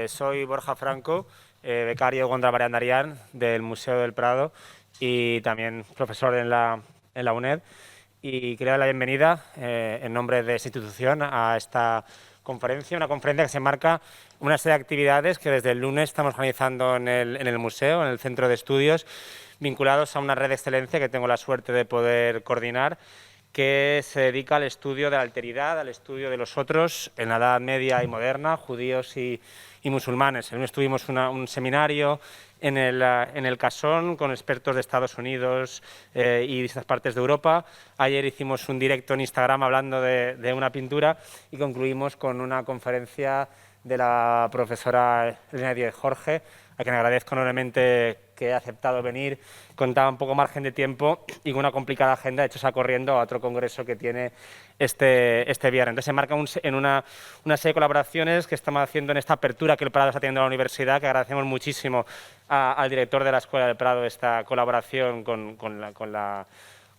Soy Borja Franco, becario Gondra Barandarian del Museo del Prado y también profesor en la UNED. Y quería dar la bienvenida en nombre de esta institución a esta conferencia, una conferencia que se marca una serie de actividades que desde el lunes estamos organizando en el museo, en el centro de estudios, vinculados a una red de excelencia que tengo la suerte de poder coordinar, que se dedica al estudio de la alteridad, al estudio de los otros en la Edad Media y moderna, judíos y musulmanes. El lunes tuvimos un seminario en el Casón con expertos de Estados Unidos y distintas partes de Europa. Ayer hicimos un directo en Instagram hablando de una pintura y concluimos con una conferencia de la profesora Elena Díez Jorge, a quien agradezco enormemente que haya aceptado venir. Contaba un poco margen de tiempo y con una complicada agenda, de hecho está corriendo a otro congreso que tiene este viernes. Entonces se marca en una serie de colaboraciones que estamos haciendo en esta apertura que el Prado está teniendo a la universidad, que agradecemos muchísimo al director de la Escuela del Prado esta colaboración con la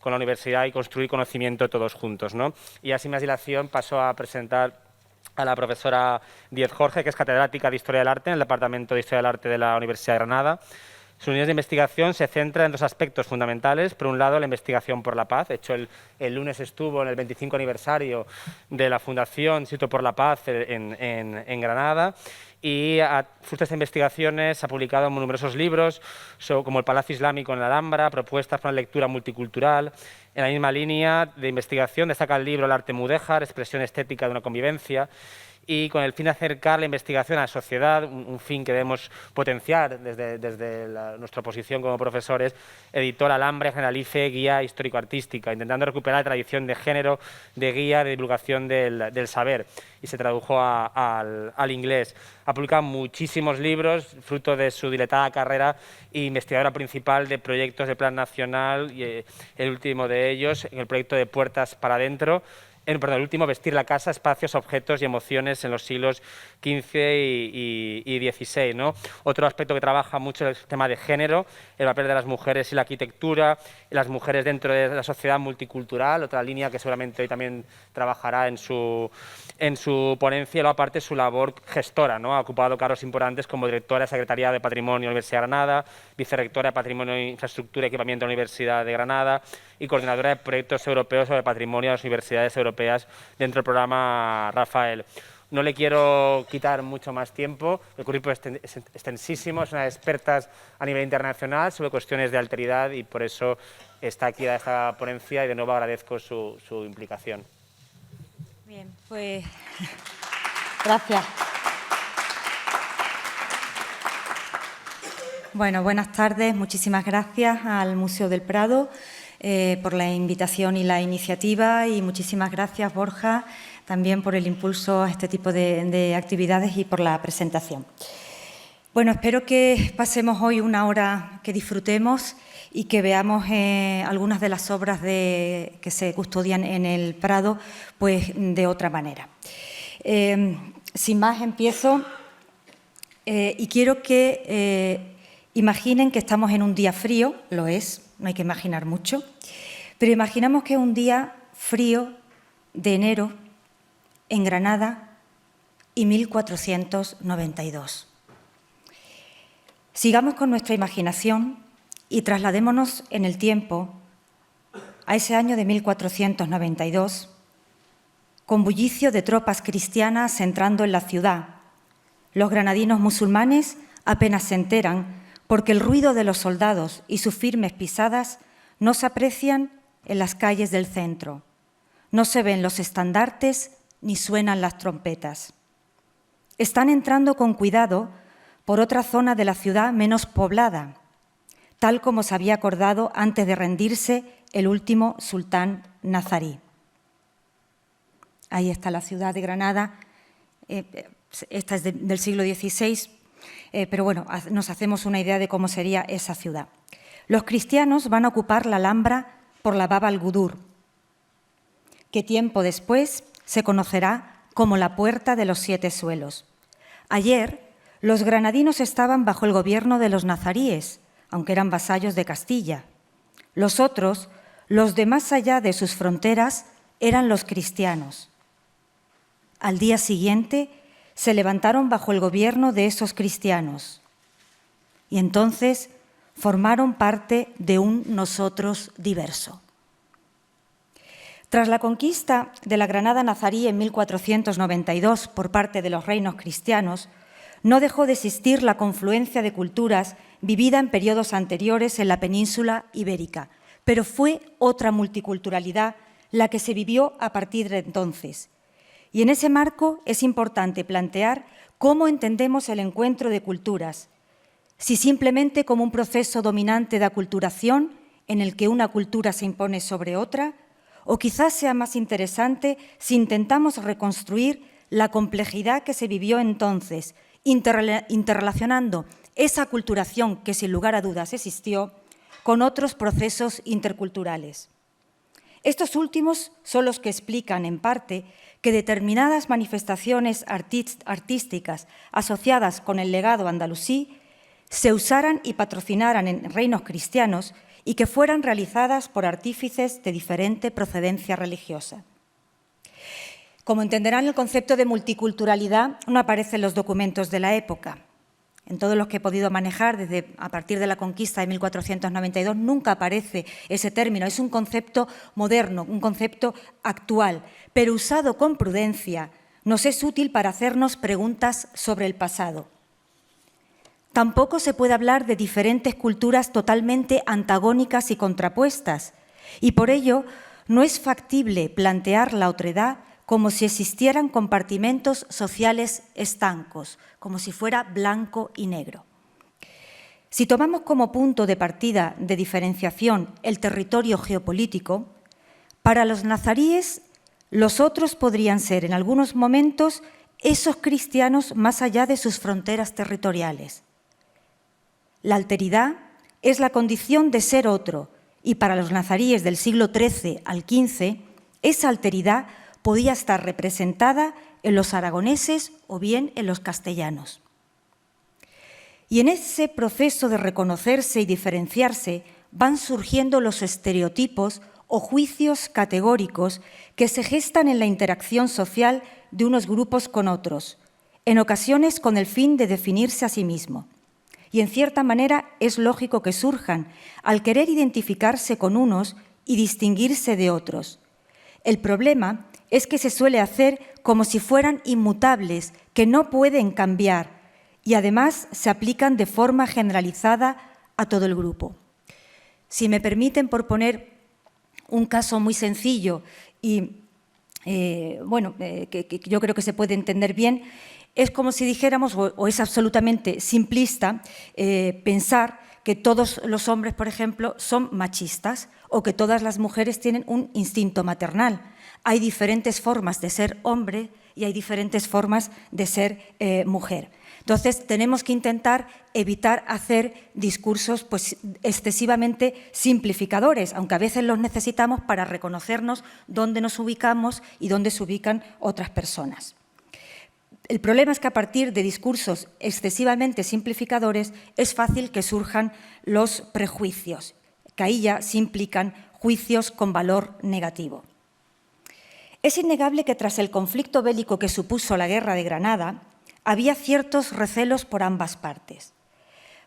universidad y construir conocimiento todos juntos, ¿no? Y así más dilación paso a presentar a la profesora Díez Jorge, que es catedrática de Historia del Arte en el Departamento de Historia del Arte de la Universidad de Granada. Sus líneas de investigación se centran en dos aspectos fundamentales. Por un lado, la investigación por la paz. De hecho, el lunes estuvo en el 25 aniversario de la Fundación Instituto por la Paz en Granada. Y fruto de estas investigaciones ha publicado numerosos libros, como El Palacio Islámico en la Alhambra, propuestas para una lectura multicultural. En la misma línea de investigación destaca el libro El arte mudéjar, expresión estética de una convivencia, y con el fin de acercar la investigación a la sociedad, un fin que debemos potenciar desde nuestra posición como profesores, editó La Alhambra Generalife, guía histórico-artística, intentando recuperar la tradición de género, de guía, de divulgación del saber, y se tradujo al inglés. Ha publicado muchísimos libros, fruto de su dilatada carrera, e investigadora principal de proyectos de Plan Nacional, y el último de ellos, en el proyecto de Puertas para Adentro, el último, Vestir la casa, espacios, objetos y emociones en los siglos XV y XVI, ¿no? Otro aspecto que trabaja mucho es el tema de género, el papel de las mujeres y la arquitectura, las mujeres dentro de la sociedad multicultural, otra línea que seguramente hoy también trabajará en su ponencia, y luego aparte su labor gestora, ¿no? Ha ocupado cargos importantes como directora de Secretaría de Patrimonio de la Universidad de Granada, vicerrectora de Patrimonio, Infraestructura y Equipamiento de la Universidad de Granada y coordinadora de proyectos europeos sobre patrimonio de las universidades europeas dentro del programa Rafael. No le quiero quitar mucho más tiempo, el currículo es extensísimo, es una experta a nivel internacional sobre cuestiones de alteridad y por eso está aquí a esta ponencia y de nuevo agradezco su implicación. Bien, pues gracias. Bueno, buenas tardes, muchísimas gracias al Museo del Prado por la invitación y la iniciativa, y muchísimas gracias, Borja, también por el impulso a este tipo de actividades y por la presentación. Bueno, espero que pasemos hoy una hora que disfrutemos y que veamos algunas de las obras que se custodian en el Prado pues, de otra manera. Sin más, empiezo y quiero que imaginen que estamos en un día frío, lo es, no hay que imaginar mucho, pero imaginamos que es un día frío de enero en Granada y 1492. Sigamos con nuestra imaginación y trasladémonos en el tiempo a ese año de 1492, con bullicio de tropas cristianas entrando en la ciudad. Los granadinos musulmanes apenas se enteran porque el ruido de los soldados y sus firmes pisadas no se aprecian en las calles del centro. No se ven los estandartes ni suenan las trompetas. Están entrando con cuidado por otra zona de la ciudad menos poblada, tal como se había acordado antes de rendirse el último sultán nazarí. Ahí está la ciudad de Granada, esta es del siglo XVI, pero bueno, nos hacemos una idea de cómo sería esa ciudad. Los cristianos van a ocupar la Alhambra por la Bab al-Gudur, que tiempo después se conocerá como la Puerta de los Siete Suelos. Ayer, los granadinos estaban bajo el gobierno de los nazaríes, aunque eran vasallos de Castilla. Los otros, los de más allá de sus fronteras, eran los cristianos. Al día siguiente se levantaron bajo el gobierno de esos cristianos y entonces formaron parte de un nosotros diverso. Tras la conquista de la Granada nazarí en 1492 por parte de los reinos cristianos, no dejó de existir la confluencia de culturas vivida en periodos anteriores en la península ibérica, pero fue otra multiculturalidad la que se vivió a partir de entonces. Y en ese marco es importante plantear cómo entendemos el encuentro de culturas, si simplemente como un proceso dominante de aculturación en el que una cultura se impone sobre otra, o quizás sea más interesante si intentamos reconstruir la complejidad que se vivió entonces, interrelacionando esa aculturación que sin lugar a dudas existió con otros procesos interculturales. Estos últimos son los que explican, en parte, que determinadas manifestaciones artísticas asociadas con el legado andalusí se usaran y patrocinaran en reinos cristianos y que fueran realizadas por artífices de diferente procedencia religiosa. Como entenderán, el concepto de multiculturalidad no aparece en los documentos de la época. En todos los que he podido manejar desde a partir de la conquista de 1492 nunca aparece ese término. Es un concepto moderno, un concepto actual, pero usado con prudencia nos es útil para hacernos preguntas sobre el pasado. Tampoco se puede hablar de diferentes culturas totalmente antagónicas y contrapuestas, y por ello no es factible plantear la otredad como si existieran compartimentos sociales estancos, como si fuera blanco y negro. Si tomamos como punto de partida de diferenciación el territorio geopolítico, para los nazaríes los otros podrían ser en algunos momentos esos cristianos más allá de sus fronteras territoriales. La alteridad es la condición de ser otro y para los nazaríes del siglo XIII al XV esa alteridad podía estar representada en los aragoneses o bien en los castellanos. Y en ese proceso de reconocerse y diferenciarse van surgiendo los estereotipos o juicios categóricos que se gestan en la interacción social de unos grupos con otros, en ocasiones con el fin de definirse a sí mismo. Y en cierta manera es lógico que surjan al querer identificarse con unos y distinguirse de otros. El problema es que se suele hacer como si fueran inmutables, que no pueden cambiar y además se aplican de forma generalizada a todo el grupo. Si me permiten, por poner un caso muy sencillo y que yo creo que se puede entender bien, es como si dijéramos, o es absolutamente simplista, pensar que todos los hombres, por ejemplo, son machistas o que todas las mujeres tienen un instinto maternal. Hay diferentes formas de ser hombre y hay diferentes formas de ser mujer. Entonces, tenemos que intentar evitar hacer discursos excesivamente simplificadores, aunque a veces los necesitamos para reconocernos dónde nos ubicamos y dónde se ubican otras personas. El problema es que a partir de discursos excesivamente simplificadores es fácil que surjan los prejuicios, que ahí ya se implican juicios con valor negativo. Es innegable que tras el conflicto bélico que supuso la Guerra de Granada, había ciertos recelos por ambas partes.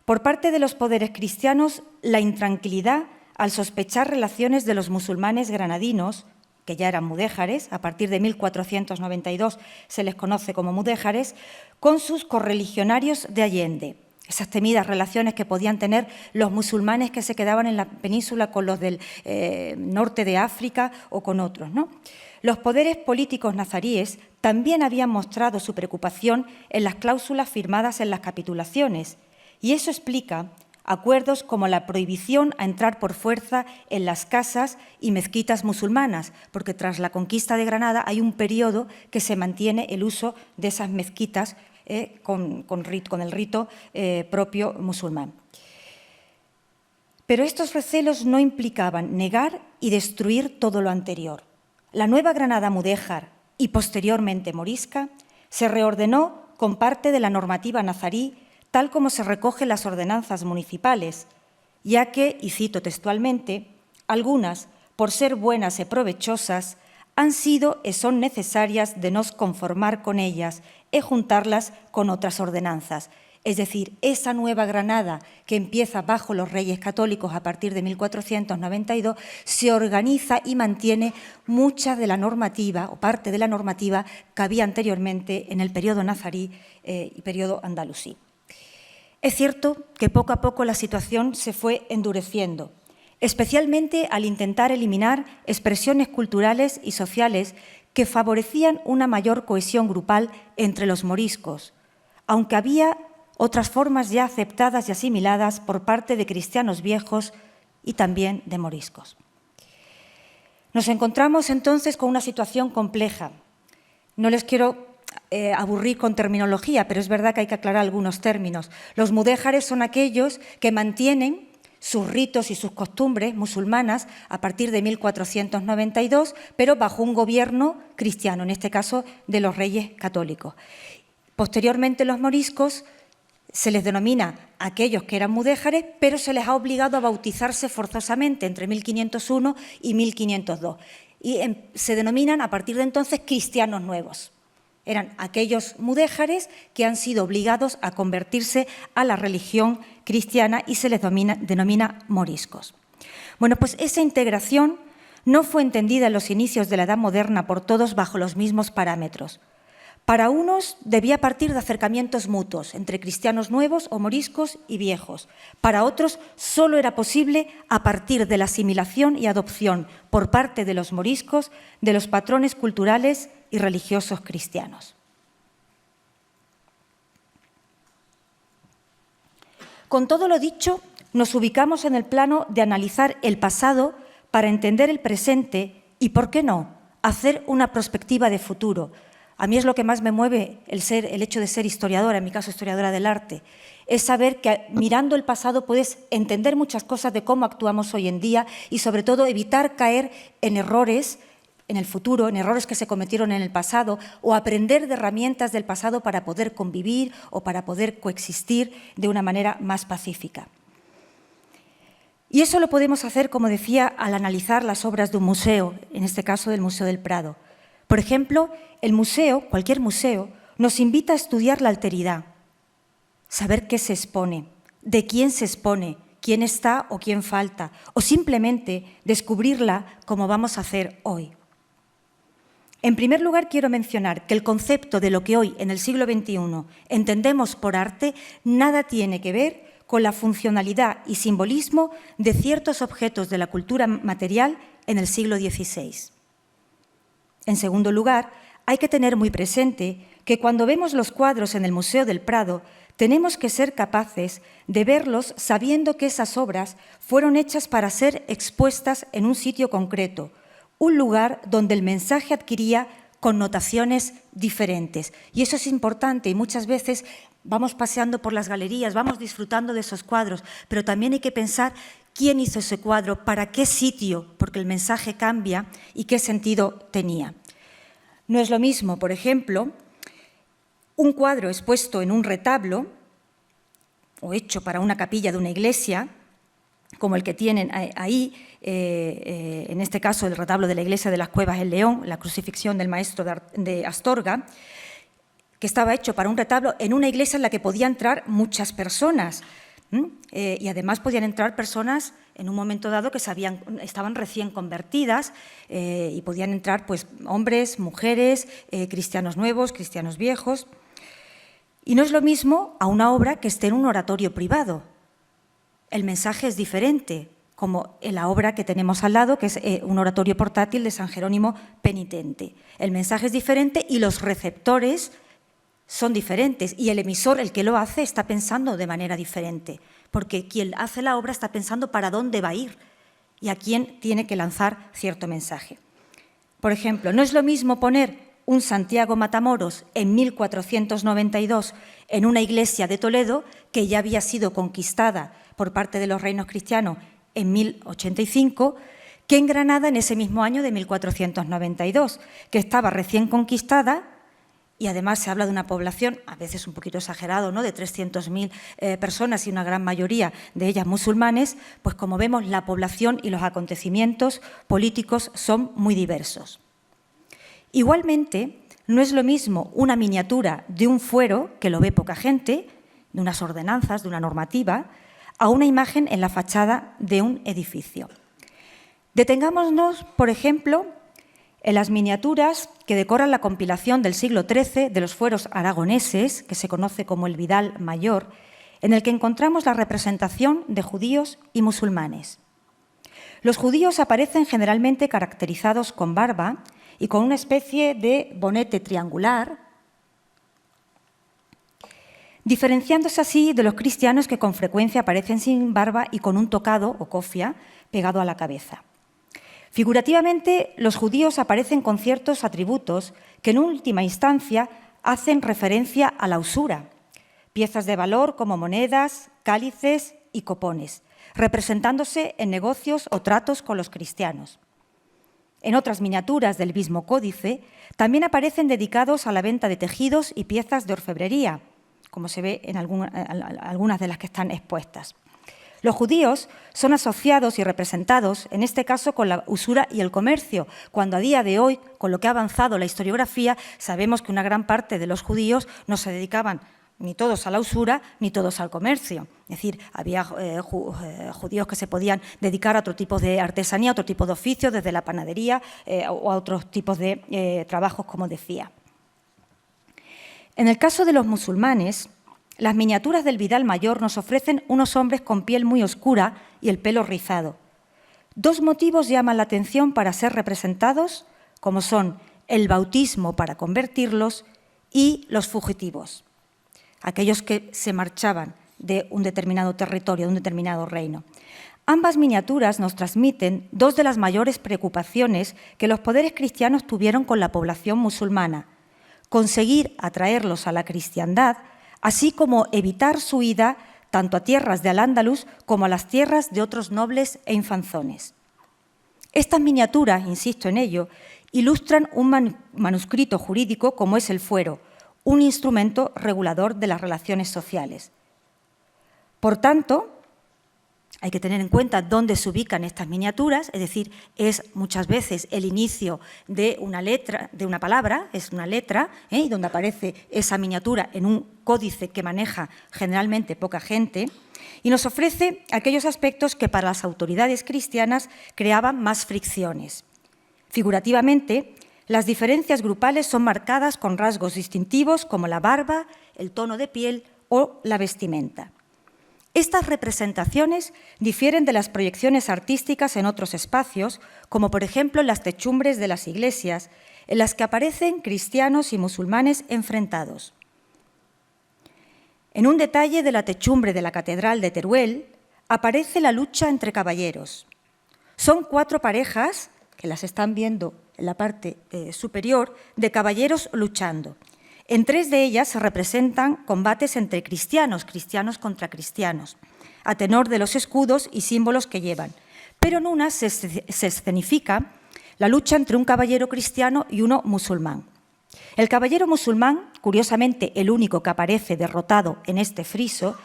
Por parte de los poderes cristianos, la intranquilidad al sospechar relaciones de los musulmanes granadinos, que ya eran mudéjares, a partir de 1492 se les conoce como mudéjares, con sus correligionarios de Allende. Esas temidas relaciones que podían tener los musulmanes que se quedaban en la península con los del norte de África o con otros, ¿no? Los poderes políticos nazaríes también habían mostrado su preocupación en las cláusulas firmadas en las capitulaciones, y eso explica acuerdos como la prohibición a entrar por fuerza en las casas y mezquitas musulmanas, porque tras la conquista de Granada hay un periodo que se mantiene el uso de esas mezquitas con el rito propio musulmán. Pero estos recelos no implicaban negar y destruir todo lo anterior. La nueva Granada mudéjar y posteriormente morisca se reordenó con parte de la normativa nazarí tal como se recoge en las ordenanzas municipales, ya que, y cito textualmente, algunas, por ser buenas y provechosas, han sido e son necesarias de nos conformar con ellas e juntarlas con otras ordenanzas. Es decir, esa nueva Granada que empieza bajo los Reyes Católicos a partir de 1492 se organiza y mantiene mucha de la normativa o parte de la normativa que había anteriormente en el periodo nazarí y periodo andalusí. Es cierto que poco a poco la situación se fue endureciendo, especialmente al intentar eliminar expresiones culturales y sociales que favorecían una mayor cohesión grupal entre los moriscos, aunque había otras formas ya aceptadas y asimiladas por parte de cristianos viejos y también de moriscos. Nos encontramos entonces con una situación compleja. No les quiero aburrir con terminología, pero es verdad que hay que aclarar algunos términos. Los mudéjares son aquellos que mantienen sus ritos y sus costumbres musulmanas a partir de 1492, pero bajo un gobierno cristiano, en este caso de los Reyes Católicos. Posteriormente los moriscos se les denomina a aquellos que eran mudéjares, pero se les ha obligado a bautizarse forzosamente entre 1501 y 1502. Y se denominan a partir de entonces cristianos nuevos. Eran aquellos mudéjares que han sido obligados a convertirse a la religión cristiana y se les denomina moriscos. Bueno, pues esa integración no fue entendida en los inicios de la Edad Moderna por todos bajo los mismos parámetros. Para unos debía partir de acercamientos mutuos entre cristianos nuevos o moriscos y viejos. Para otros solo era posible a partir de la asimilación y adopción por parte de los moriscos de los patrones culturales y religiosos cristianos. Con todo lo dicho, nos ubicamos en el plano de analizar el pasado para entender el presente y, ¿por qué no?, hacer una perspectiva de futuro. A mí es lo que más me mueve el hecho de ser historiadora, en mi caso historiadora del arte, es saber que mirando el pasado puedes entender muchas cosas de cómo actuamos hoy en día y sobre todo evitar caer en errores en el futuro, en errores que se cometieron en el pasado o aprender de herramientas del pasado para poder convivir o para poder coexistir de una manera más pacífica. Y eso lo podemos hacer, como decía, al analizar las obras de un museo, en este caso del Museo del Prado. Por ejemplo, el museo, cualquier museo, nos invita a estudiar la alteridad, saber qué se expone, de quién se expone, quién está o quién falta, o simplemente descubrirla como vamos a hacer hoy. En primer lugar, quiero mencionar que el concepto de lo que hoy, en el siglo XXI, entendemos por arte, nada tiene que ver con la funcionalidad y simbolismo de ciertos objetos de la cultura material en el siglo XVI. En segundo lugar, hay que tener muy presente que cuando vemos los cuadros en el Museo del Prado, tenemos que ser capaces de verlos sabiendo que esas obras fueron hechas para ser expuestas en un sitio concreto, un lugar donde el mensaje adquiría connotaciones diferentes. Y eso es importante y muchas veces vamos paseando por las galerías, vamos disfrutando de esos cuadros, pero también hay que pensar quién hizo ese cuadro, para qué sitio, porque el mensaje cambia y qué sentido tenía. No es lo mismo, por ejemplo, un cuadro expuesto en un retablo o hecho para una capilla de una iglesia, como el que tienen ahí, en este caso el retablo de la iglesia de las Cuevas en León, la crucifixión del maestro de Astorga, que estaba hecho para un retablo en una iglesia en la que podían entrar muchas personas. Y además podían entrar personas en un momento dado que estaban recién convertidas y podían entrar pues, hombres, mujeres, cristianos nuevos, cristianos viejos. Y no es lo mismo a una obra que esté en un oratorio privado. El mensaje es diferente, como en la obra que tenemos al lado, que es un oratorio portátil de San Jerónimo Penitente. El mensaje es diferente y los receptores son diferentes y el emisor, el que lo hace, está pensando de manera diferente, porque quien hace la obra está pensando para dónde va a ir y a quién tiene que lanzar cierto mensaje. Por ejemplo, no es lo mismo poner un Santiago Matamoros en 1492 en una iglesia de Toledo que ya había sido conquistada por parte de los reinos cristianos en 1085, que en Granada en ese mismo año de 1492, que estaba recién conquistada. Y además se habla de una población, a veces un poquito exagerado, ¿no?, de 300.000 personas y una gran mayoría de ellas musulmanes, pues como vemos la población y los acontecimientos políticos son muy diversos. Igualmente, no es lo mismo una miniatura de un fuero, que lo ve poca gente, de unas ordenanzas, de una normativa, a una imagen en la fachada de un edificio. Detengámonos, por ejemplo, en las miniaturas que decoran la compilación del siglo XIII de los fueros aragoneses, que se conoce como el Vidal Mayor, en el que encontramos la representación de judíos y musulmanes. Los judíos aparecen generalmente caracterizados con barba y con una especie de bonete triangular, diferenciándose así de los cristianos que con frecuencia aparecen sin barba y con un tocado o cofia pegado a la cabeza. Figurativamente, los judíos aparecen con ciertos atributos que en última instancia hacen referencia a la usura, piezas de valor como monedas, cálices y copones, representándose en negocios o tratos con los cristianos. En otras miniaturas del mismo códice también aparecen dedicados a la venta de tejidos y piezas de orfebrería, como se ve en algunas de las que están expuestas. Los judíos son asociados y representados, en este caso, con la usura y el comercio, cuando a día de hoy, con lo que ha avanzado la historiografía, sabemos que una gran parte de los judíos no se dedicaban ni todos a la usura ni todos al comercio. Es decir, había judíos que se podían dedicar a otro tipo de artesanía, a otro tipo de oficio, desde la panadería o a otros tipos de trabajos, como decía. En el caso de los musulmanes, las miniaturas del Vidal Mayor nos ofrecen unos hombres con piel muy oscura y el pelo rizado. Dos motivos llaman la atención para ser representados, como son el bautismo para convertirlos y los fugitivos, aquellos que se marchaban de un determinado territorio, de un determinado reino. Ambas miniaturas nos transmiten dos de las mayores preocupaciones que los poderes cristianos tuvieron con la población musulmana: conseguir atraerlos a la cristiandad, así como evitar su ida tanto a tierras de Al-Ándalus como a las tierras de otros nobles e infanzones. Estas miniaturas, insisto en ello, ilustran un manuscrito jurídico como es el fuero, un instrumento regulador de las relaciones sociales. Por tanto, hay que tener en cuenta dónde se ubican estas miniaturas, es decir, es muchas veces el inicio de una letra, de una palabra, es una letra, y donde aparece esa miniatura en un códice que maneja generalmente poca gente, y nos ofrece aquellos aspectos que para las autoridades cristianas creaban más fricciones. Figurativamente, las diferencias grupales son marcadas con rasgos distintivos como la barba, el tono de piel o la vestimenta. Estas representaciones difieren de las proyecciones artísticas en otros espacios, como por ejemplo en las techumbres de las iglesias, en las que aparecen cristianos y musulmanes enfrentados. En un detalle de la techumbre de la Catedral de Teruel aparece la lucha entre caballeros. Son 4 parejas, que las están viendo en la parte superior, de caballeros luchando. En 3 de ellas se representan combates entre cristianos, cristianos contra cristianos, a tenor de los escudos y símbolos que llevan. Pero en una se escenifica la lucha entre un caballero cristiano y uno musulmán. El caballero musulmán, curiosamente el único que aparece derrotado en este friso,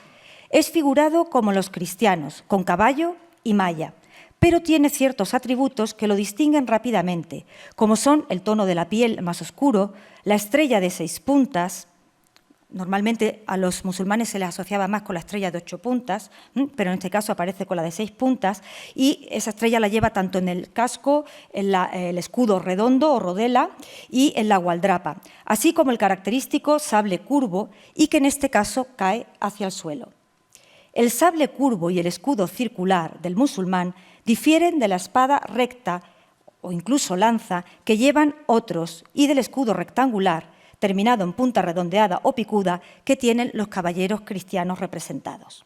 es figurado como los cristianos, con caballo y malla, pero tiene ciertos atributos que lo distinguen rápidamente, como son el tono de la piel más oscuro, la estrella de 6 puntas, normalmente a los musulmanes se les asociaba más con la estrella de 8 puntas, pero en este caso aparece con la de 6 puntas, y esa estrella la lleva tanto en el casco, en el escudo redondo o rodela y en la gualdrapa, así como el característico sable curvo y que en este caso cae hacia el suelo. El sable curvo y el escudo circular del musulmán difieren de la espada recta o incluso lanza que llevan otros y del escudo rectangular, terminado en punta redondeada o picuda, que tienen los caballeros cristianos representados.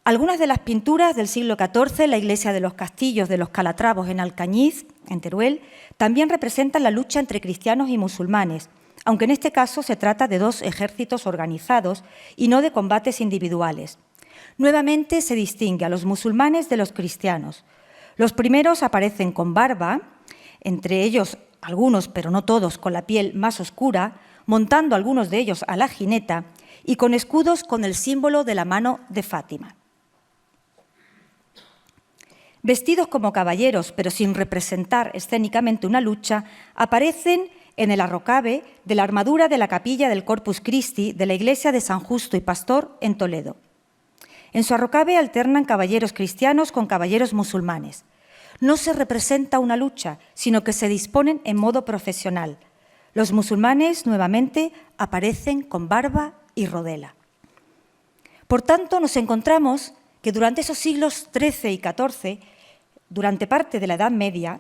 Algunas de las pinturas del siglo XIV, la iglesia de los Castillos de los Calatravos en Alcañiz, en Teruel, también representan la lucha entre cristianos y musulmanes, aunque en este caso se trata de 2 ejércitos organizados y no de combates individuales. Nuevamente se distingue a los musulmanes de los cristianos. Los primeros aparecen con barba, entre ellos algunos, pero no todos, con la piel más oscura, montando algunos de ellos a la jineta y con escudos con el símbolo de la mano de Fátima. vestidos como caballeros, pero sin representar escénicamente una lucha, aparecen en el arrocave de la armadura de la capilla del Corpus Christi de la iglesia de San Justo y Pastor en Toledo. En su arrocave alternan caballeros cristianos con caballeros musulmanes. No se representa una lucha, sino que se disponen en modo profesional. Los musulmanes, nuevamente, aparecen con barba y rodela. Por tanto, nos encontramos que durante esos siglos XIII y XIV, durante parte de la Edad Media,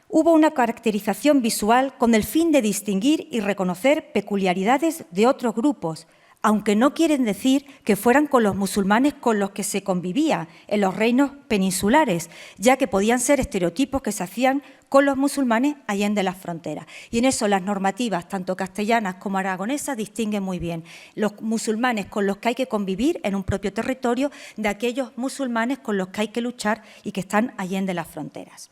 hubo una caracterización visual con el fin de distinguir y reconocer peculiaridades de otros grupos, aunque no quieren decir que fueran con los musulmanes con los que se convivía en los reinos peninsulares, ya que podían ser estereotipos que se hacían con los musulmanes allende las fronteras. Y en eso las normativas, tanto castellanas como aragonesas, distinguen muy bien los musulmanes con los que hay que convivir en un propio territorio de aquellos musulmanes con los que hay que luchar y que están allende las fronteras.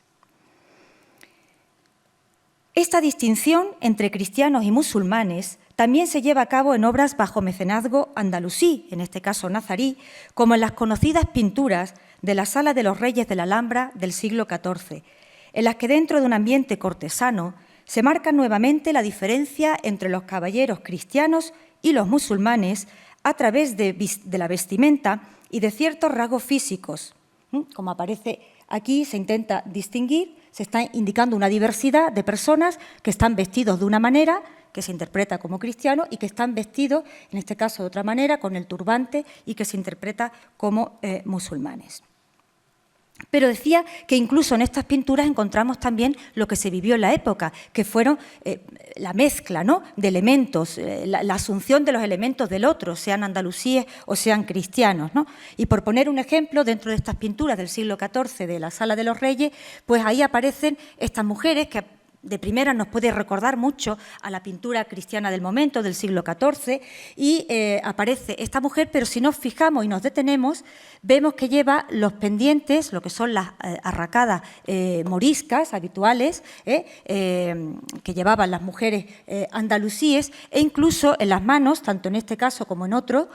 Esta distinción entre cristianos y musulmanes también se lleva a cabo en obras bajo mecenazgo andalusí, en este caso nazarí, como en las conocidas pinturas de la Sala de los Reyes de la Alhambra del siglo XIV, en las que dentro de un ambiente cortesano se marca nuevamente la diferencia entre los caballeros cristianos y los musulmanes a través de la vestimenta y de ciertos rasgos físicos. Como aparece aquí, se intenta distinguir, se está indicando una diversidad de personas que están vestidos de una manera que se interpreta como cristiano y que están vestidos, en este caso de otra manera, con el turbante y que se interpreta como musulmanes. Pero decía que incluso en estas pinturas encontramos también lo que se vivió en la época, que fueron la mezcla, ¿no?, de elementos, la asunción de los elementos del otro, sean andalusíes o sean cristianos, ¿no? Y por poner un ejemplo, dentro de estas pinturas del siglo XIV de la Sala de los Reyes, pues ahí aparecen estas mujeres que de primera nos puede recordar mucho a la pintura cristiana del momento, del siglo XIV, y aparece esta mujer, pero si nos fijamos y nos detenemos, vemos que lleva los pendientes, lo que son las arracadas moriscas habituales, que llevaban las mujeres andalusíes, e incluso en las manos, tanto en este caso como en otro,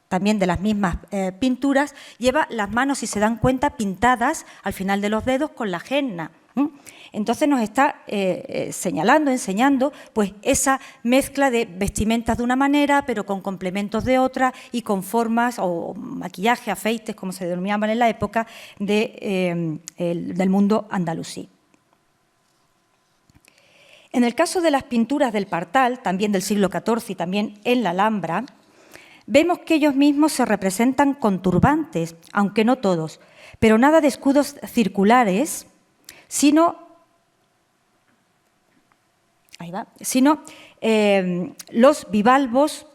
también de las mismas pinturas, lleva las manos, si se dan cuenta, pintadas al final de los dedos con la henna. Entonces nos está señalando, enseñando, pues esa mezcla de vestimentas de una manera, pero con complementos de otra y con formas o maquillaje, afeites, como se denominaban en la época, del mundo andalusí. En el caso de las pinturas del Partal, también del siglo XIV y también en la Alhambra, vemos que ellos mismos se representan con turbantes, aunque no todos, pero nada de escudos circulares, sino los bivalvos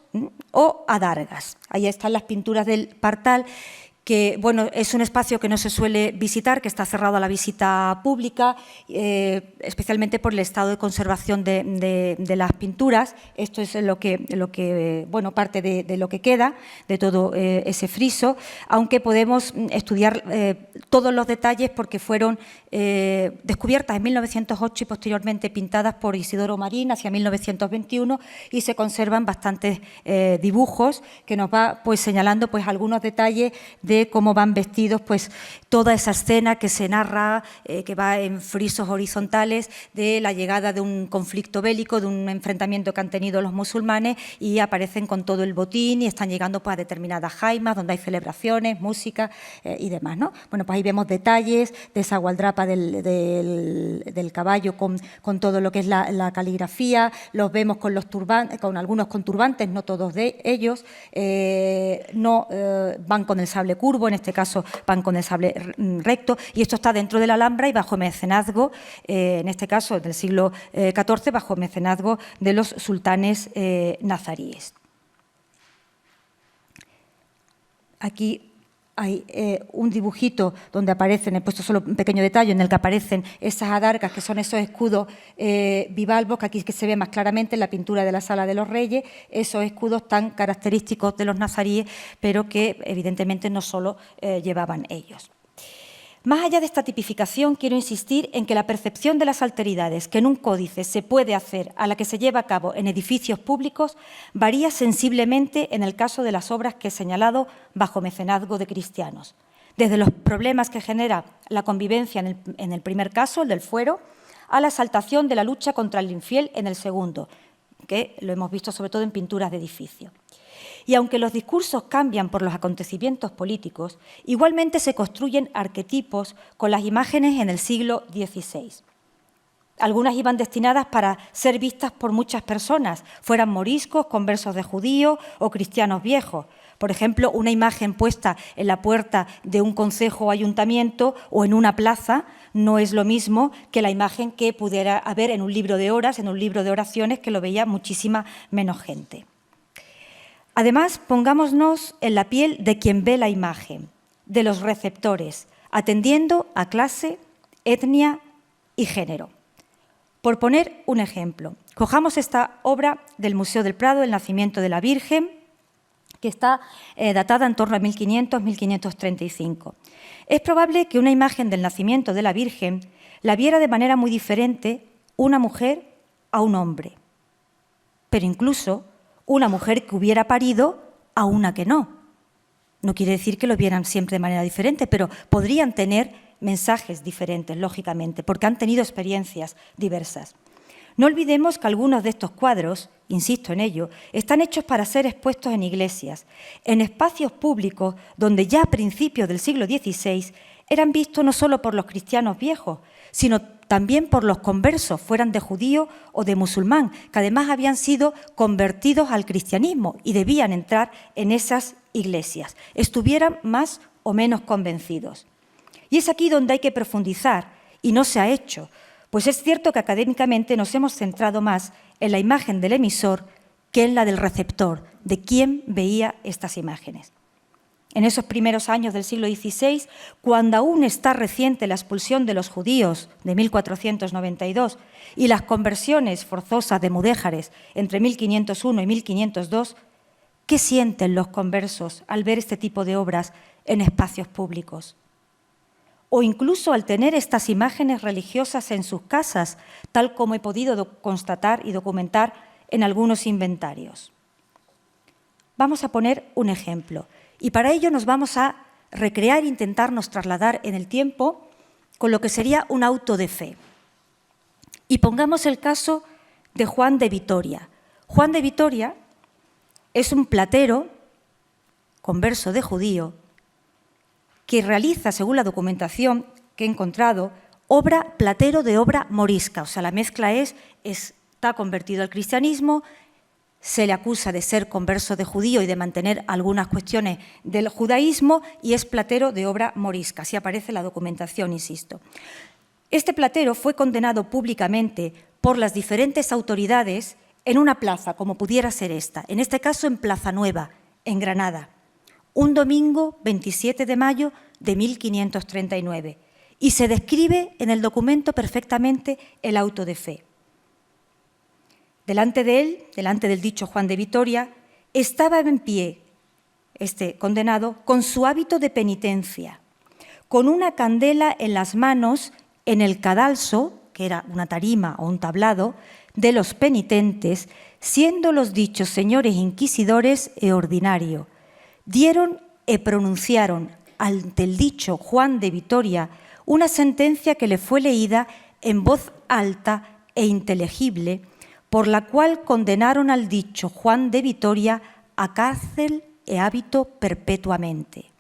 o adargas. Ahí están las pinturas del Partal, que bueno, es un espacio que no se suele visitar, que está cerrado a la visita pública, especialmente por el estado de conservación de las pinturas. Esto es lo que bueno, parte de lo que queda de todo ese friso, aunque podemos estudiar todos los detalles porque fueron descubiertas en 1908 y posteriormente pintadas por Isidoro Marín hacia 1921, y se conservan bastantes dibujos que nos va pues señalando pues algunos detalles de cómo van vestidos pues toda esa escena que se narra, que va en frisos horizontales, de la llegada de un conflicto bélico, de un enfrentamiento que han tenido los musulmanes, y aparecen con todo el botín y están llegando pues a determinadas jaimas donde hay celebraciones, música y demás, ¿no? Bueno, pues ahí vemos detalles de esa gualdrapa del caballo con todo lo que es la caligrafía, los vemos con los turbantes, con algunos con turbantes, no todos de ellos, van con el sable curvo, en este caso van con el sable recto, y esto está dentro de la Alhambra y bajo mecenazgo, en este caso del siglo XIV, bajo mecenazgo de los sultanes nazaríes. Aquí hay un dibujito donde aparecen, he puesto solo un pequeño detalle, en el que aparecen esas adargas, que son esos escudos bivalvos, que aquí es que se ve más claramente en la pintura de la Sala de los Reyes, esos escudos tan característicos de los nazaríes, pero que evidentemente no solo llevaban ellos. Más allá de esta tipificación, quiero insistir en que la percepción de las alteridades que en un códice se puede hacer a la que se lleva a cabo en edificios públicos varía sensiblemente en el caso de las obras que he señalado bajo mecenazgo de cristianos. desde los problemas que genera la convivencia en el primer caso, el del fuero, a la exaltación de la lucha contra el infiel en el segundo, que lo hemos visto sobre todo en pinturas de edificios. Y aunque los discursos cambian por los acontecimientos políticos, igualmente se construyen arquetipos con las imágenes en el siglo XVI. Algunas iban destinadas para ser vistas por muchas personas, fueran moriscos, conversos de judíos o cristianos viejos. Por ejemplo, una imagen puesta en la puerta de un concejo o ayuntamiento o en una plaza no es lo mismo que la imagen que pudiera haber en un libro de horas, en un libro de oraciones, que lo veía muchísima menos gente. Además, pongámonos en la piel de quien ve la imagen, de los receptores, atendiendo a clase, etnia y género. Por poner un ejemplo, cojamos esta obra del Museo del Prado, El nacimiento de la Virgen, que está datada en torno a 1500-1535. Es probable que una imagen del nacimiento de la Virgen la viera de manera muy diferente una mujer a un hombre, pero incluso una mujer que hubiera parido a una que no. No quiere decir que lo vieran siempre de manera diferente, pero podrían tener mensajes diferentes, lógicamente, porque han tenido experiencias diversas. No olvidemos que algunos de estos cuadros, insisto en ello, están hechos para ser expuestos en iglesias, en espacios públicos donde ya a principios del siglo XVI eran vistos no solo por los cristianos viejos, sino también por los conversos, fueran de judío o de musulmán, que además habían sido convertidos al cristianismo y debían entrar en esas iglesias, estuvieran más o menos convencidos. Y es aquí donde hay que profundizar, y no se ha hecho, pues es cierto que académicamente nos hemos centrado más en la imagen del emisor que en la del receptor, de quien veía estas imágenes. En esos primeros años del siglo XVI, cuando aún está reciente la expulsión de los judíos de 1492 y las conversiones forzosas de mudéjares entre 1501 y 1502, ¿qué sienten los conversos al ver este tipo de obras en espacios públicos? O incluso al tener estas imágenes religiosas en sus casas, tal como he podido constatar y documentar en algunos inventarios. Vamos a poner un ejemplo, y para ello nos vamos a recrear e intentarnos trasladar en el tiempo con lo que sería un auto de fe. Y pongamos el caso de Juan de Vitoria. Juan de Vitoria es un platero, converso de judío, que realiza, según la documentación que he encontrado, platero de obra morisca. O sea, la mezcla está convertido al cristianismo, se le acusa de ser converso de judío y de mantener algunas cuestiones del judaísmo, y es platero de obra morisca. Así aparece la documentación, insisto. Este platero fue condenado públicamente por las diferentes autoridades en una plaza, como pudiera ser esta, en este caso en Plaza Nueva, en Granada, un domingo 27 de mayo de 1539, y se describe en el documento perfectamente el auto de fe. Delante de él, delante del dicho Juan de Vitoria, estaba en pie este condenado con su hábito de penitencia, con una candela en las manos en el cadalso, que era una tarima o un tablado, de los penitentes, siendo los dichos señores inquisidores e ordinario. Dieron e pronunciaron ante el dicho Juan de Vitoria una sentencia que le fue leída en voz alta e inteligible, por la cual condenaron al dicho Juan de Vitoria a cárcel e hábito perpetuamente.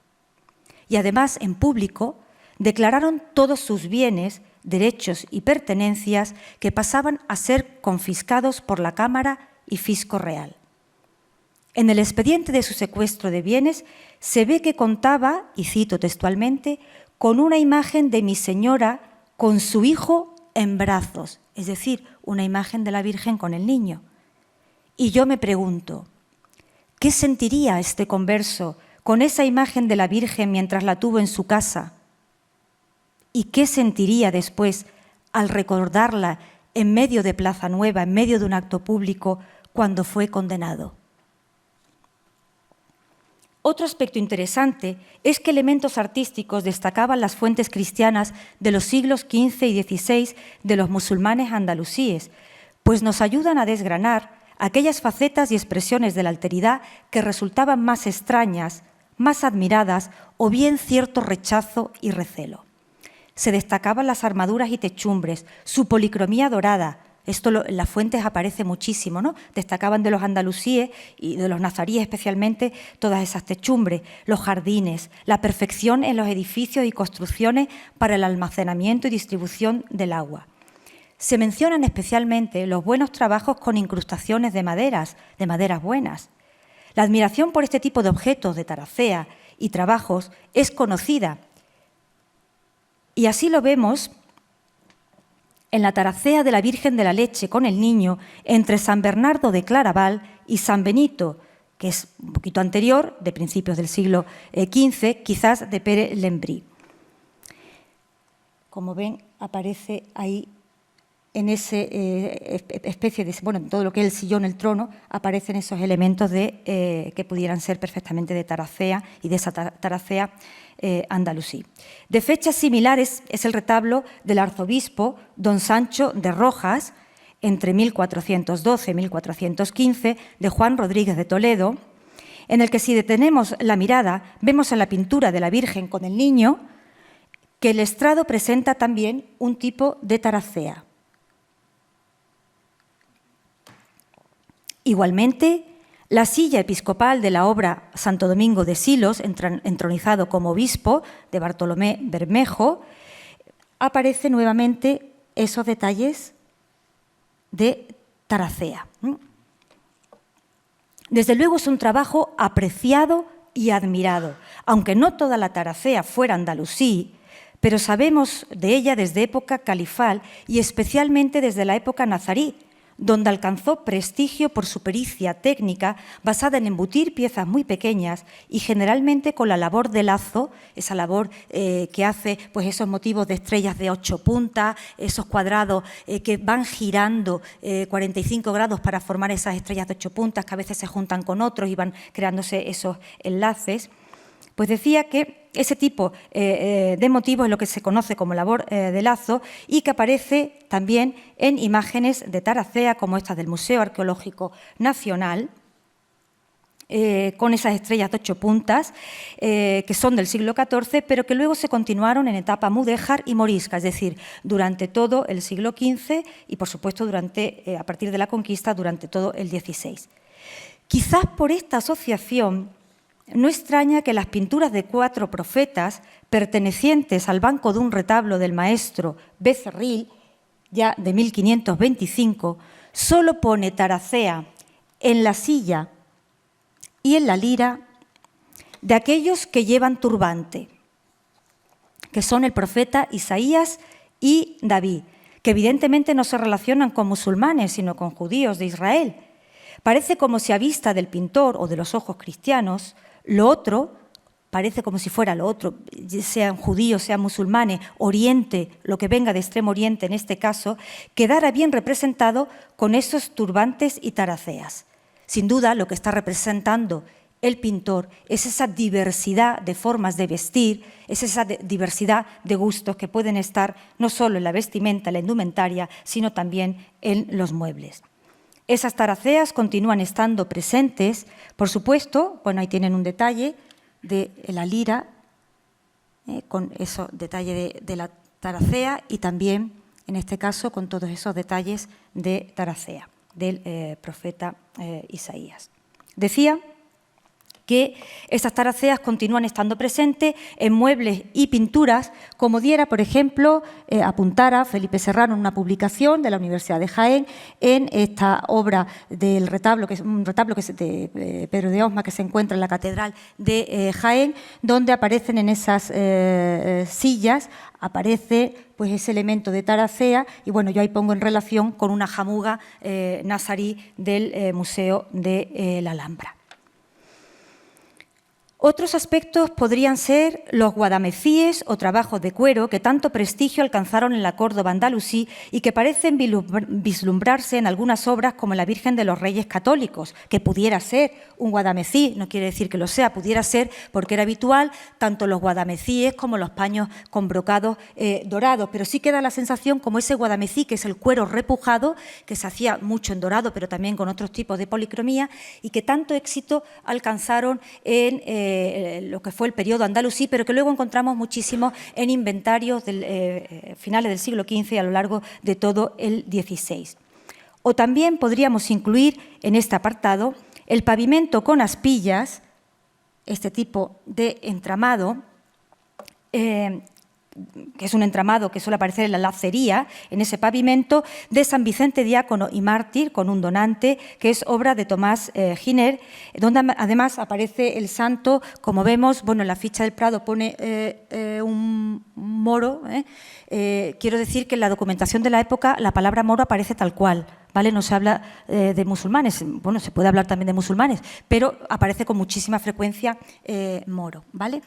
Y además, en público, declararon todos sus bienes, derechos y pertenencias que pasaban a ser confiscados por la Cámara y Fisco Real. En el expediente de su secuestro de bienes se ve que contaba, y cito textualmente, con una imagen de mi señora con su hijo en brazos, es decir, una imagen de la Virgen con el niño. Y yo me pregunto, ¿qué sentiría este converso con esa imagen de la Virgen mientras la tuvo en su casa? ¿Y qué sentiría después al recordarla en medio de Plaza Nueva, en medio de un acto público, cuando fue condenado? Otro aspecto interesante es que elementos artísticos destacaban las fuentes cristianas de los siglos XV y XVI de los musulmanes andalusíes, pues nos ayudan a desgranar aquellas facetas y expresiones de la alteridad que resultaban más extrañas más admiradas o bien cierto rechazo y recelo. Se destacaban las armaduras y techumbres, su policromía dorada. Esto en las fuentes aparece muchísimo, ¿no? Destacaban de los andalusíes y de los nazaríes especialmente todas esas techumbres, los jardines, la perfección en los edificios y construcciones para el almacenamiento y distribución del agua. Se mencionan especialmente los buenos trabajos con incrustaciones de maderas buenas. La admiración por este tipo de objetos de taracea y trabajos es conocida. Y así lo vemos en la taracea de la Virgen de la Leche con el Niño entre San Bernardo de Claraval y San Benito, que es un poquito anterior, de principios del siglo XV, quizás de Pere Lembrí. Como ven, aparece ahí en ese especie de, bueno, en todo lo que es el sillón, el trono, aparecen esos elementos que pudieran ser perfectamente de taracea y de esa taracea andalusí. De fechas similares es el retablo del arzobispo don Sancho de Rojas, entre 1412 y 1415, de Juan Rodríguez de Toledo, en el que si detenemos la mirada vemos en la pintura de la Virgen con el Niño que el estrado presenta también un tipo de taracea. Igualmente, la silla episcopal de la obra Santo Domingo de Silos, entronizado como obispo, de Bartolomé Bermejo, aparece nuevamente esos detalles de taracea. Desde luego es un trabajo apreciado y admirado, aunque no toda la taracea fuera andalusí, pero sabemos de ella desde época califal y especialmente desde la época nazarí, donde alcanzó prestigio por su pericia técnica basada en embutir piezas muy pequeñas y generalmente con la labor de lazo, esa labor que hace pues esos motivos de estrellas de 8 puntas, esos cuadrados que van girando 45 grados para formar esas estrellas de 8 puntas que a veces se juntan con otros y van creándose esos enlaces. Pues decía que ese tipo de motivos es lo que se conoce como labor de lazo y que aparece también en imágenes de taracea como estas del Museo Arqueológico Nacional, con esas estrellas de 8 puntas que son del siglo XIV, pero que luego se continuaron en etapa mudéjar y morisca, es decir, durante todo el siglo XV y, por supuesto, a partir de la conquista, durante todo el XVI. Quizás por esta asociación no extraña que las pinturas de 4 profetas pertenecientes al banco de un retablo del maestro Becerril, ya de 1525, solo pone taracea en la silla y en la lira de aquellos que llevan turbante, que son el profeta Isaías y David, que evidentemente no se relacionan con musulmanes, sino con judíos de Israel. Parece como si a vista del pintor o de los ojos cristianos, lo otro, parece como si fuera lo otro, sean judíos, sean musulmanes, Oriente, lo que venga de Extremo Oriente en este caso, quedara bien representado con esos turbantes y taraceas. Sin duda, lo que está representando el pintor es esa diversidad de formas de vestir, es esa diversidad de gustos que pueden estar no solo en la vestimenta, en la indumentaria, sino también en los muebles. Esas taraceas continúan estando presentes, por supuesto, bueno, ahí tienen un detalle de la lira, con esos detalles de la taracea y también, en este caso, con todos esos detalles de taracea del profeta Isaías. Decía que estas taraceas continúan estando presentes en muebles y pinturas, como diera, por ejemplo, apuntara Felipe Serrano en una publicación de la Universidad de Jaén en esta obra del retablo, que es un retablo que es de Pedro de Osma, que se encuentra en la Catedral de Jaén, donde aparecen en esas sillas, aparece pues ese elemento de taracea y bueno, yo ahí pongo en relación con una jamuga nazarí del Museo de la Alhambra. Otros aspectos podrían ser los guadamecíes o trabajos de cuero que tanto prestigio alcanzaron en la Córdoba andalusí y que parecen vislumbrarse en algunas obras como la Virgen de los Reyes Católicos, que pudiera ser un guadamecí, no quiere decir que lo sea, pudiera ser porque era habitual tanto los guadamecíes como los paños con brocados dorados, pero sí queda la sensación como ese guadamecí, que es el cuero repujado, que se hacía mucho en dorado, pero también con otros tipos de policromía y que tanto éxito alcanzaron en lo que fue el periodo andalusí, pero que luego encontramos muchísimo en inventarios finales del siglo XV y a lo largo de todo el XVI. O también podríamos incluir en este apartado el pavimento con aspillas, este tipo de entramado, que es un entramado que suele aparecer en la lacería, en ese pavimento, de San Vicente Diácono y Mártir, con un donante, que es obra de Tomás Giner, donde además aparece el santo, como vemos, bueno, en la ficha del Prado pone un moro. Quiero decir que en la documentación de la época la palabra moro aparece tal cual, ¿vale? No se habla de musulmanes, bueno, se puede hablar también de musulmanes, pero aparece con muchísima frecuencia moro, ¿vale?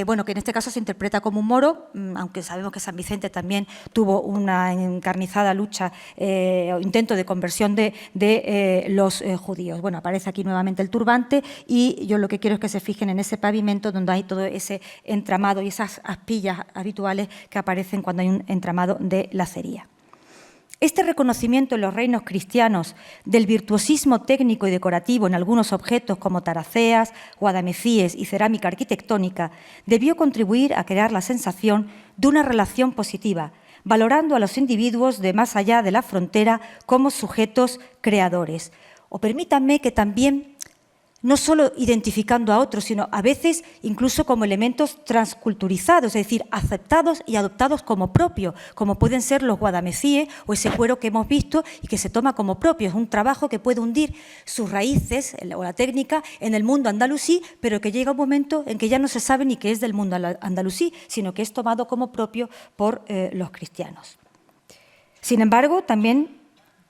Bueno, que en este caso se interpreta como un moro, aunque sabemos que San Vicente también tuvo una encarnizada lucha o intento de conversión de los judíos. Bueno, aparece aquí nuevamente el turbante y yo lo que quiero es que se fijen en ese pavimento donde hay todo ese entramado y esas aspillas habituales que aparecen cuando hay un entramado de lacería. Este reconocimiento en los reinos cristianos del virtuosismo técnico y decorativo en algunos objetos como taraceas, guadamecíes y cerámica arquitectónica debió contribuir a crear la sensación de una relación positiva, valorando a los individuos de más allá de la frontera como sujetos creadores. O permítanme que también, no solo identificando a otros, sino a veces incluso como elementos transculturizados, es decir, aceptados y adoptados como propios, como pueden ser los guadamecíes o ese cuero que hemos visto y que se toma como propio. Es un trabajo que puede hundir sus raíces o la técnica en el mundo andalusí, pero que llega un momento en que ya no se sabe ni que es del mundo andalusí, sino que es tomado como propio por los cristianos. Sin embargo, también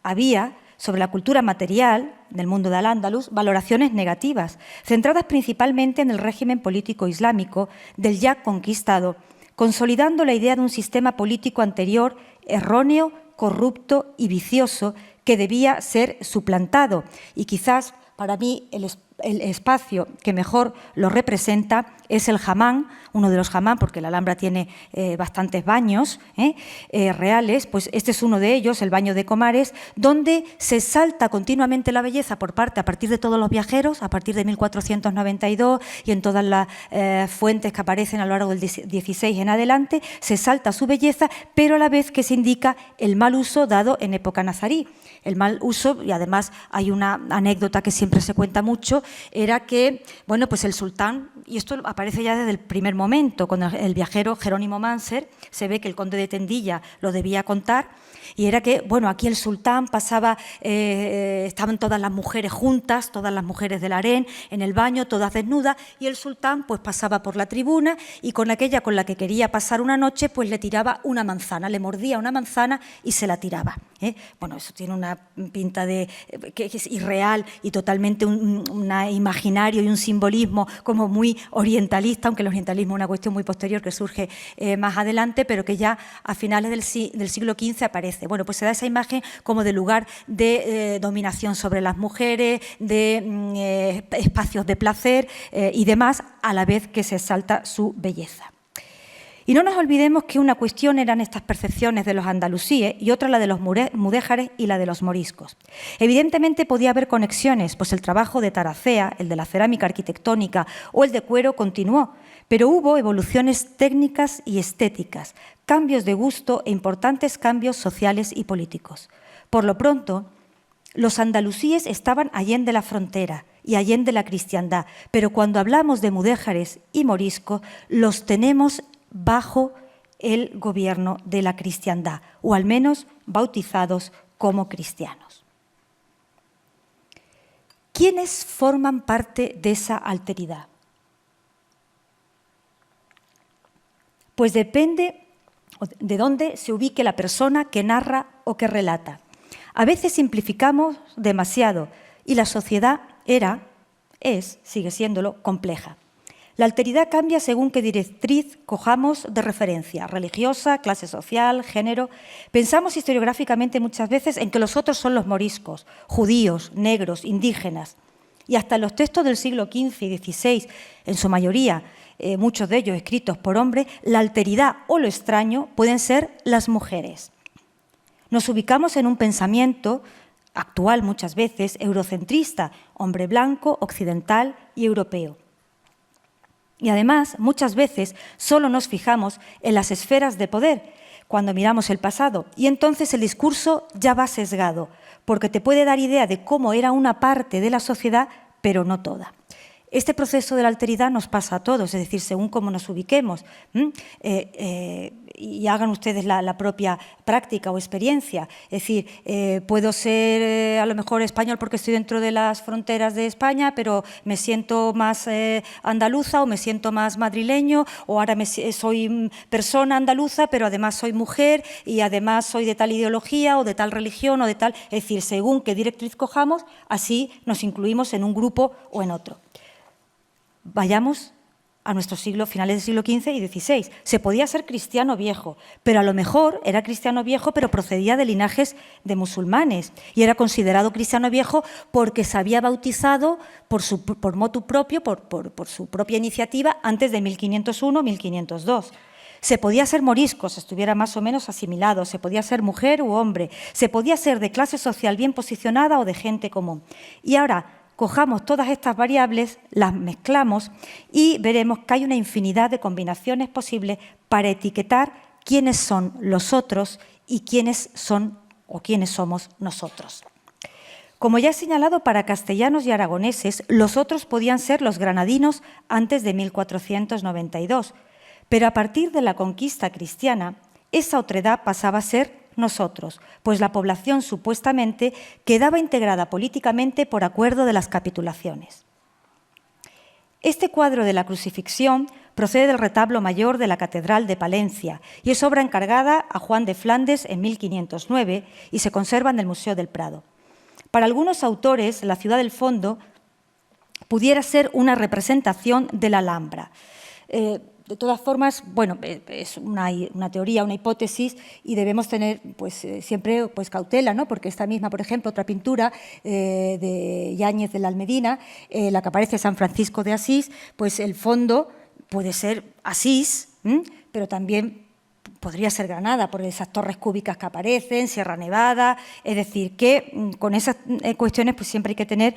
había sobre la cultura material del mundo de Al-Ándalus valoraciones negativas, centradas principalmente en el régimen político islámico del ya conquistado, consolidando la idea de un sistema político anterior erróneo, corrupto y vicioso que debía ser suplantado. Y quizás para mí el espacio que mejor lo representa es el hamán, uno de los hamán, porque la Alhambra tiene bastantes baños reales, pues este es uno de ellos, el baño de Comares, donde se exalta continuamente la belleza a partir de todos los viajeros, a partir de 1492 y en todas las fuentes que aparecen a lo largo del 16 en adelante, se exalta su belleza, pero a la vez que se indica el mal uso dado en época nazarí. El mal uso, y además hay una anécdota que siempre se cuenta mucho, era que, bueno, pues el sultán, y esto aparece ya desde el primer momento, con el viajero Jerónimo Manser, se ve que el conde de Tendilla lo debía contar, y era que, bueno, aquí el sultán pasaba, estaban todas las mujeres juntas, todas las mujeres del harén, en el baño, todas desnudas, y el sultán pues pasaba por la tribuna y con aquella con la que quería pasar una noche, pues le tiraba una manzana, le mordía una manzana y se la tiraba. Bueno, eso tiene una pinta de que es irreal y totalmente un imaginario y un simbolismo como muy orientalista, aunque el orientalismo es una cuestión muy posterior que surge más adelante, pero que ya a finales del siglo XV aparece. Bueno, pues se da esa imagen como de lugar de dominación sobre las mujeres, de espacios de placer y demás, a la vez que se exalta su belleza. Y no nos olvidemos que una cuestión eran estas percepciones de los andalusíes y otra la de los mudéjares y la de los moriscos. Evidentemente podía haber conexiones, pues el trabajo de taracea, el de la cerámica arquitectónica o el de cuero continuó, pero hubo evoluciones técnicas y estéticas, cambios de gusto e importantes cambios sociales y políticos. Por lo pronto, los andalusíes estaban allende la frontera y allende la cristiandad, pero cuando hablamos de mudéjares y moriscos, los tenemos bajo el gobierno de la cristiandad, o al menos bautizados como cristianos. ¿Quiénes forman parte de esa alteridad? Pues depende de dónde se ubique la persona que narra o que relata. A veces simplificamos demasiado y la sociedad sigue siéndolo, compleja. La alteridad cambia según qué directriz cojamos de referencia, religiosa, clase social, género. Pensamos historiográficamente muchas veces en que los otros son los moriscos, judíos, negros, indígenas. Y hasta en los textos del siglo XV y XVI, en su mayoría, muchos de ellos escritos por hombres, la alteridad o lo extraño pueden ser las mujeres. Nos ubicamos en un pensamiento actual muchas veces, eurocentrista, hombre blanco, occidental y europeo. Y además, muchas veces solo nos fijamos en las esferas de poder cuando miramos el pasado, y entonces el discurso ya va sesgado, porque te puede dar idea de cómo era una parte de la sociedad, pero no toda. Este proceso de la alteridad nos pasa a todos, es decir, según cómo nos ubiquemos, y hagan ustedes la propia práctica o experiencia. Es decir, puedo ser a lo mejor español porque estoy dentro de las fronteras de España, pero me siento más andaluza o me siento más madrileño, o ahora soy persona andaluza, pero además soy mujer y además soy de tal ideología o de tal religión o de tal. Es decir, según qué directriz cojamos, así nos incluimos en un grupo o en otro. Vayamos a nuestros finales del siglo XV y XVI. Se podía ser cristiano viejo, pero a lo mejor era cristiano viejo, pero procedía de linajes de musulmanes y era considerado cristiano viejo porque se había bautizado por motu propio, por su propia iniciativa, antes de 1501-1502. Se podía ser morisco, si estuviera más o menos asimilado, se podía ser mujer u hombre, se podía ser de clase social bien posicionada o de gente común. Y ahora, cojamos todas estas variables, las mezclamos y veremos que hay una infinidad de combinaciones posibles para etiquetar quiénes son los otros y quiénes son o quiénes somos nosotros. Como ya he señalado, para castellanos y aragoneses, los otros podían ser los granadinos antes de 1492, pero a partir de la conquista cristiana, esa otredad pasaba a ser nosotros, pues la población supuestamente quedaba integrada políticamente por acuerdo de las capitulaciones. Este cuadro de la crucifixión procede del retablo mayor de la Catedral de Palencia y es obra encargada a Juan de Flandes en 1509 y se conserva en el Museo del Prado. Para algunos autores, la ciudad del fondo pudiera ser una representación de la Alhambra. De todas formas, bueno, es una teoría, una hipótesis y debemos tener siempre cautela, ¿no? Porque esta misma, por ejemplo, otra pintura de Yáñez de la Almedina, la que aparece San Francisco de Asís, pues el fondo puede ser Asís, pero también podría ser Granada, por esas torres cúbicas que aparecen, Sierra Nevada, es decir, que con esas cuestiones pues siempre hay que tener,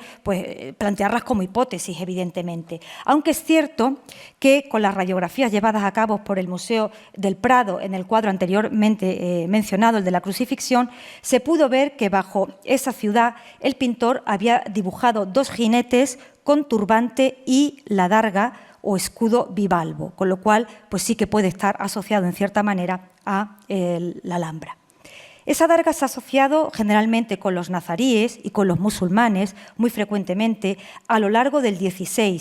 plantearlas como hipótesis, evidentemente. Aunque es cierto que con las radiografías llevadas a cabo por el Museo del Prado, en el cuadro anteriormente mencionado, el de la crucifixión, se pudo ver que bajo esa ciudad el pintor había dibujado dos jinetes con turbante y la darga, o escudo bivalvo, con lo cual pues sí que puede estar asociado en cierta manera a la Alhambra. Esa darga se ha asociado generalmente con los nazaríes y con los musulmanes, muy frecuentemente a lo largo del XVI,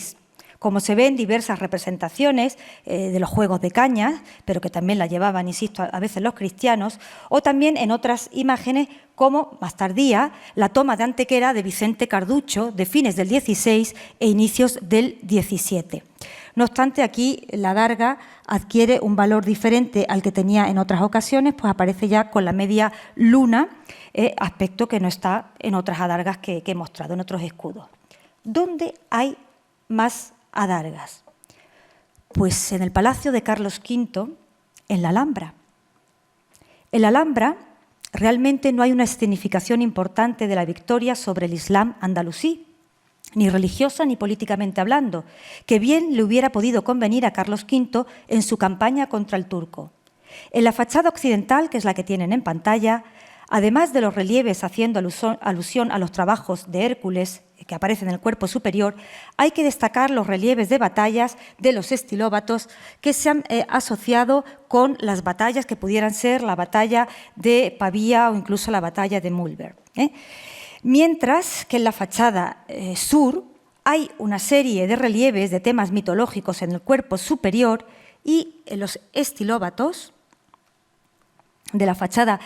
como se ve en diversas representaciones de los juegos de cañas, pero que también la llevaban, insisto, a veces los cristianos, o también en otras imágenes como, más tardía, la toma de Antequera de Vicente Carducho de fines del XVI e inicios del XVII. No obstante, aquí la darga adquiere un valor diferente al que tenía en otras ocasiones, pues aparece ya con la media luna, aspecto que no está en otras adargas que he mostrado, en otros escudos. ¿Dónde hay más adargas? Pues en el Palacio de Carlos V, en la Alhambra. En la Alhambra realmente no hay una escenificación importante de la victoria sobre el Islam andalusí, ni religiosa ni políticamente hablando, que bien le hubiera podido convenir a Carlos V en su campaña contra el turco. En la fachada occidental, que es la que tienen en pantalla, además de los relieves haciendo alusión a los trabajos de Hércules que aparecen en el cuerpo superior, hay que destacar los relieves de batallas de los estilóbatos que se han asociado con las batallas que pudieran ser la batalla de Pavía o incluso la batalla de Mulberg. Mientras que en la fachada sur hay una serie de relieves de temas mitológicos en el cuerpo superior y en los estilóbatos de la fachada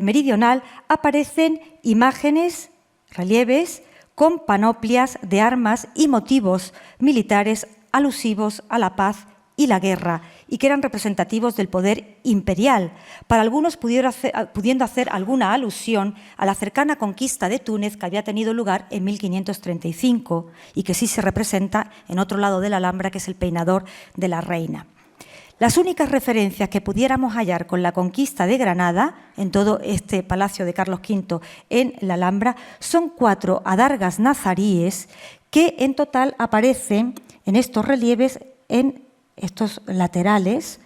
meridional aparecen imágenes, relieves, con panoplias de armas y motivos militares alusivos a la paz y la guerra, y que eran representativos del poder imperial, para algunos pudiendo hacer alguna alusión a la cercana conquista de Túnez que había tenido lugar en 1535 y que sí se representa en otro lado de la Alhambra, que es el peinador de la reina. Las únicas referencias que pudiéramos hallar con la conquista de Granada, en todo este palacio de Carlos V en la Alhambra, son 4 adargas nazaríes que en total aparecen en estos relieves en estos laterales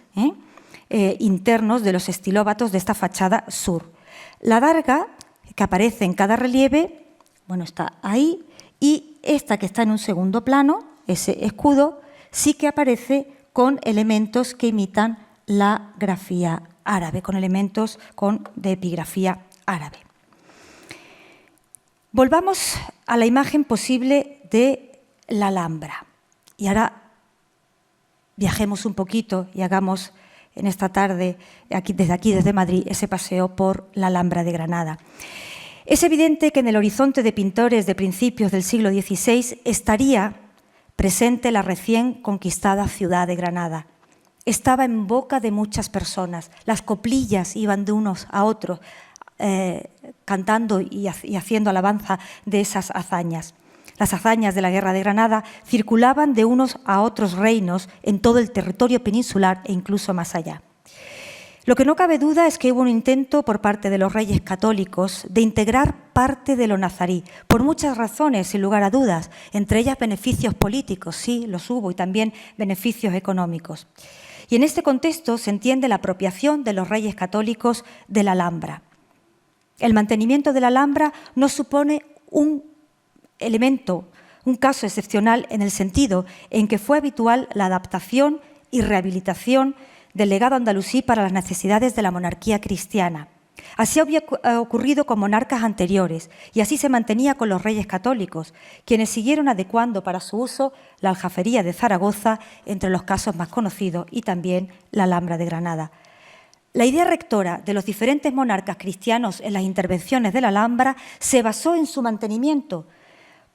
internos de los estilóbatos de esta fachada sur. La darga, que aparece en cada relieve, bueno, está ahí, y esta que está en un segundo plano, ese escudo, sí que aparece con elementos que imitan la grafía árabe, con elementos de epigrafía árabe. Volvamos a la imagen posible de la Alhambra. Y ahora viajemos un poquito y hagamos en esta tarde, desde Madrid, ese paseo por la Alhambra de Granada. Es evidente que en el horizonte de pintores de principios del siglo XVI estaría presente la recién conquistada ciudad de Granada. Estaba en boca de muchas personas. Las coplillas iban de unos a otros, cantando y haciendo alabanza de esas hazañas. Las hazañas de la Guerra de Granada circulaban de unos a otros reinos en todo el territorio peninsular e incluso más allá. Lo que no cabe duda es que hubo un intento por parte de los reyes católicos de integrar parte de lo nazarí, por muchas razones, sin lugar a dudas, entre ellas beneficios políticos, sí, los hubo, y también beneficios económicos. Y en este contexto se entiende la apropiación de los reyes católicos de la Alhambra. El mantenimiento de la Alhambra no supone un caso excepcional en el sentido en que fue habitual la adaptación y rehabilitación del legado andalusí para las necesidades de la monarquía cristiana. Así había ocurrido con monarcas anteriores y así se mantenía con los reyes católicos, quienes siguieron adecuando para su uso la aljafería de Zaragoza, entre los casos más conocidos, y también la Alhambra de Granada. La idea rectora de los diferentes monarcas cristianos en las intervenciones de la Alhambra se basó en su mantenimiento,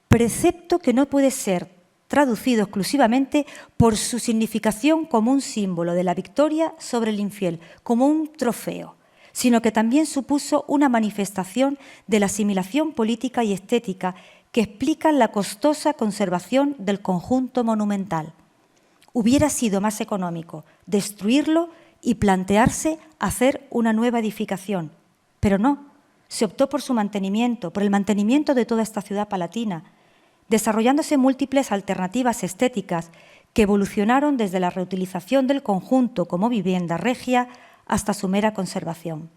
precepto que no puede ser traducido exclusivamente por su significación como un símbolo de la victoria sobre el infiel, como un trofeo, sino que también supuso una manifestación de la asimilación política y estética que explican la costosa conservación del conjunto monumental. Hubiera sido más económico destruirlo y plantearse hacer una nueva edificación, pero no, se optó por su mantenimiento, por el mantenimiento de toda esta ciudad palatina, desarrollándose múltiples alternativas estéticas que evolucionaron desde la reutilización del conjunto como vivienda regia hasta su mera conservación.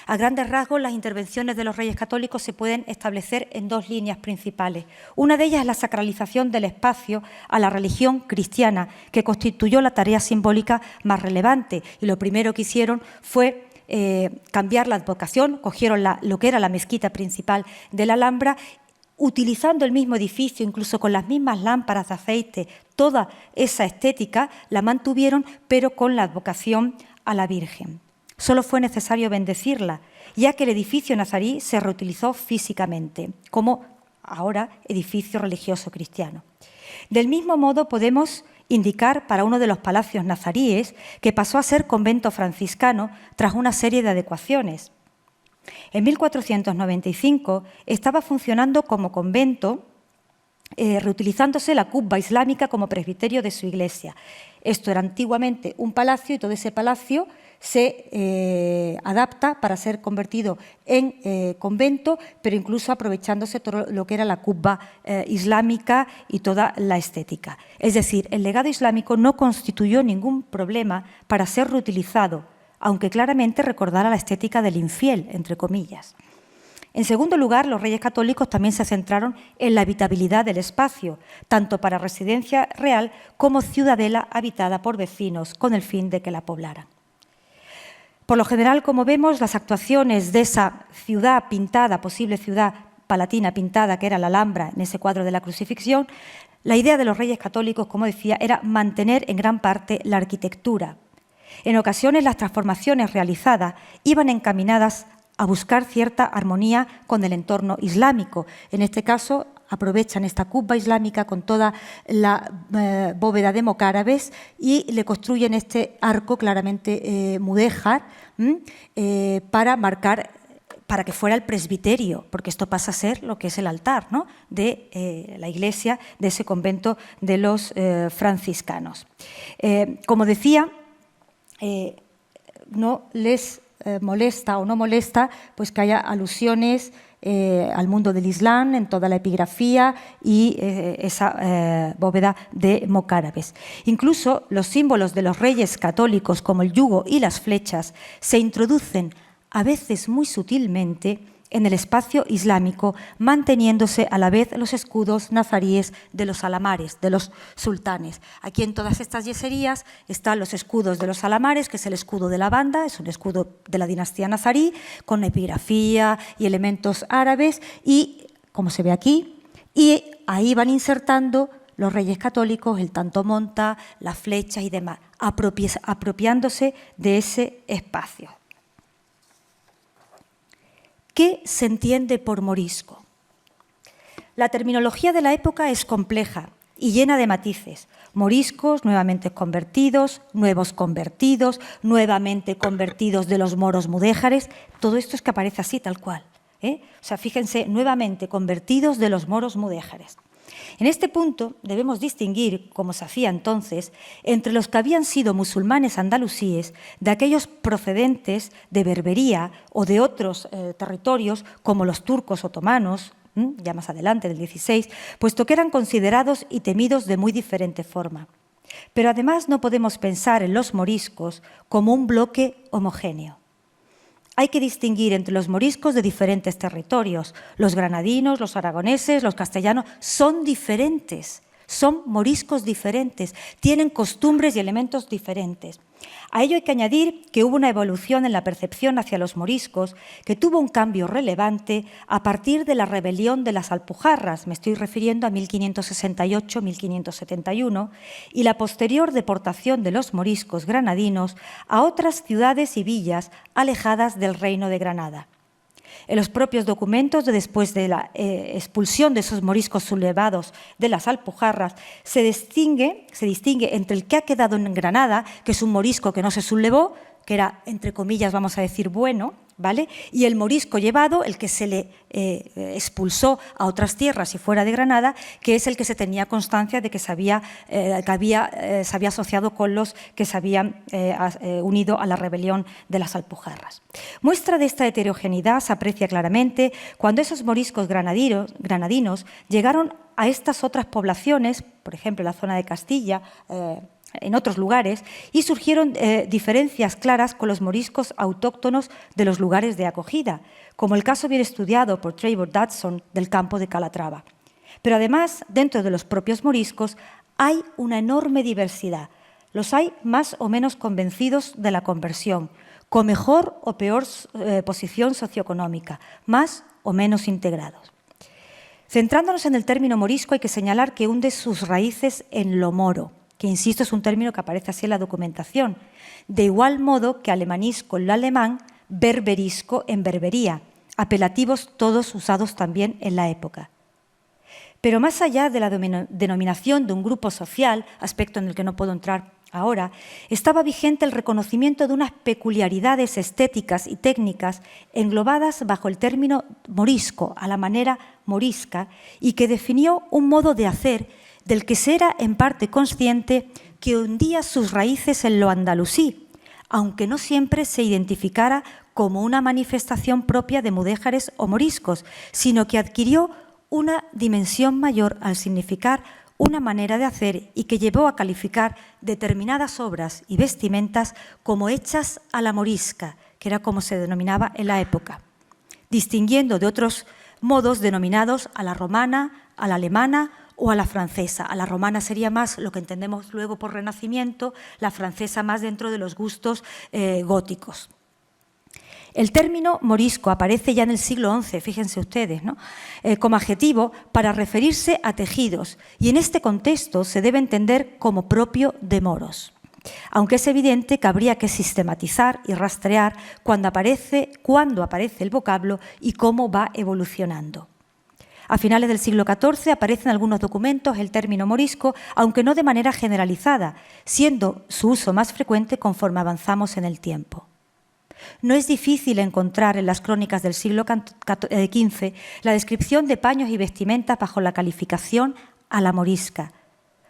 A grandes rasgos, las intervenciones de los reyes católicos se pueden establecer en dos líneas principales. Una de ellas es la sacralización del espacio a la religión cristiana, que constituyó la tarea simbólica más relevante. Y lo primero que hicieron fue cambiar la advocación, cogieron lo que era la mezquita principal de la Alhambra, utilizando el mismo edificio, incluso con las mismas lámparas de aceite, toda esa estética la mantuvieron, pero con la advocación a la Virgen. Solo fue necesario bendecirla, ya que el edificio nazarí se reutilizó físicamente, como ahora edificio religioso cristiano. Del mismo modo podemos indicar para uno de los palacios nazaríes que pasó a ser convento franciscano tras una serie de adecuaciones. En 1495 estaba funcionando como convento, reutilizándose la cubba islámica como presbiterio de su iglesia. Esto era antiguamente un palacio y todo ese palacio se adapta para ser convertido en convento, pero incluso aprovechándose todo lo que era la cubba islámica y toda la estética. Es decir, el legado islámico no constituyó ningún problema para ser reutilizado, aunque claramente recordara la estética del infiel, entre comillas. En segundo lugar, los reyes católicos también se centraron en la habitabilidad del espacio, tanto para residencia real como ciudadela habitada por vecinos, con el fin de que la poblaran. Por lo general, como vemos, las actuaciones de esa ciudad pintada, posible ciudad palatina pintada, que era la Alhambra, en ese cuadro de la crucifixión, la idea de los reyes católicos, como decía, era mantener en gran parte la arquitectura. En ocasiones, las transformaciones realizadas iban encaminadas a buscar cierta armonía con el entorno islámico. En este caso, aprovechan esta cubba islámica con toda la bóveda de mocárabes y le construyen este arco claramente mudéjar para marcar, para que fuera el presbiterio, porque esto pasa a ser lo que es el altar, ¿no?, de la iglesia, de ese convento de los franciscanos. Como decía, no les molesta o no molesta pues que haya alusiones al mundo del Islam en toda la epigrafía y esa bóveda de mocárabes. Incluso los símbolos de los reyes católicos, como el yugo y las flechas, se introducen a veces muy sutilmente en el espacio islámico, manteniéndose a la vez los escudos nazaríes de los alamares, de los sultanes. Aquí en todas estas yeserías están los escudos de los alamares, que es el escudo de la banda, es un escudo de la dinastía nazarí, con epigrafía y elementos árabes, y como se ve aquí, y ahí van insertando los reyes católicos, el tanto monta, las flechas y demás, apropiándose de ese espacio. ¿Qué se entiende por morisco? La terminología de la época es compleja y llena de matices. Moriscos, nuevamente convertidos, nuevos convertidos, nuevamente convertidos de los moros mudéjares. Todo esto es que aparece así, tal cual. O sea, fíjense, nuevamente convertidos de los moros mudéjares. En este punto debemos distinguir, como se hacía entonces, entre los que habían sido musulmanes andalusíes de aquellos procedentes de Berbería o de otros territorios como los turcos otomanos, ya más adelante, del 16, puesto que eran considerados y temidos de muy diferente forma. Pero además no podemos pensar en los moriscos como un bloque homogéneo. Hay que distinguir entre los moriscos de diferentes territorios. Los granadinos, los aragoneses, los castellanos son diferentes, son moriscos diferentes, tienen costumbres y elementos diferentes. A ello hay que añadir que hubo una evolución en la percepción hacia los moriscos que tuvo un cambio relevante a partir de la rebelión de las Alpujarras, me estoy refiriendo a 1568-1571, y la posterior deportación de los moriscos granadinos a otras ciudades y villas alejadas del Reino de Granada. En los propios documentos de después de la expulsión de esos moriscos sublevados de las Alpujarras, se distingue entre el que ha quedado en Granada, que es un morisco que no se sublevó, que era, entre comillas, vamos a decir, bueno, ¿vale? Y el morisco llevado, el que se le expulsó a otras tierras y fuera de Granada, que es el que se tenía constancia de que se había asociado con los que se habían unido a la rebelión de las Alpujarras. Muestra de esta heterogeneidad se aprecia claramente cuando esos moriscos granadinos llegaron a estas otras poblaciones, por ejemplo, en la zona de Castilla, en otros lugares, y surgieron diferencias claras con los moriscos autóctonos de los lugares de acogida, como el caso bien estudiado por Trevor Dodson del campo de Calatrava. Pero además, dentro de los propios moriscos hay una enorme diversidad. Los hay más o menos convencidos de la conversión, con mejor o peor posición socioeconómica, más o menos integrados. Centrándonos en el término morisco, hay que señalar que hunde sus raíces en lo moro, que, insisto, es un término que aparece así en la documentación, de igual modo que alemanisco en lo alemán, berberisco en Berbería, apelativos todos usados también en la época. Pero más allá de la denominación de un grupo social, aspecto en el que no puedo entrar ahora, estaba vigente el reconocimiento de unas peculiaridades estéticas y técnicas englobadas bajo el término morisco, a la manera morisca, y que definió un modo de hacer del que se era en parte consciente que hundía sus raíces en lo andalusí, aunque no siempre se identificara como una manifestación propia de mudéjares o moriscos, sino que adquirió una dimensión mayor al significar una manera de hacer y que llevó a calificar determinadas obras y vestimentas como hechas a la morisca, que era como se denominaba en la época, distinguiendo de otros modos denominados a la romana, a la alemana o a la francesa. A la romana sería más lo que entendemos luego por Renacimiento, la francesa más dentro de los gustos góticos. El término morisco aparece ya en el siglo XI, fíjense ustedes, ¿no? Como adjetivo para referirse a tejidos, y en este contexto se debe entender como propio de moros. Aunque es evidente que habría que sistematizar y rastrear cuándo aparece el vocablo y cómo va evolucionando. A finales del siglo XIV aparece en algunos documentos el término morisco, aunque no de manera generalizada, siendo su uso más frecuente conforme avanzamos en el tiempo. No es difícil encontrar en las crónicas del siglo XV la descripción de paños y vestimentas bajo la calificación a la morisca.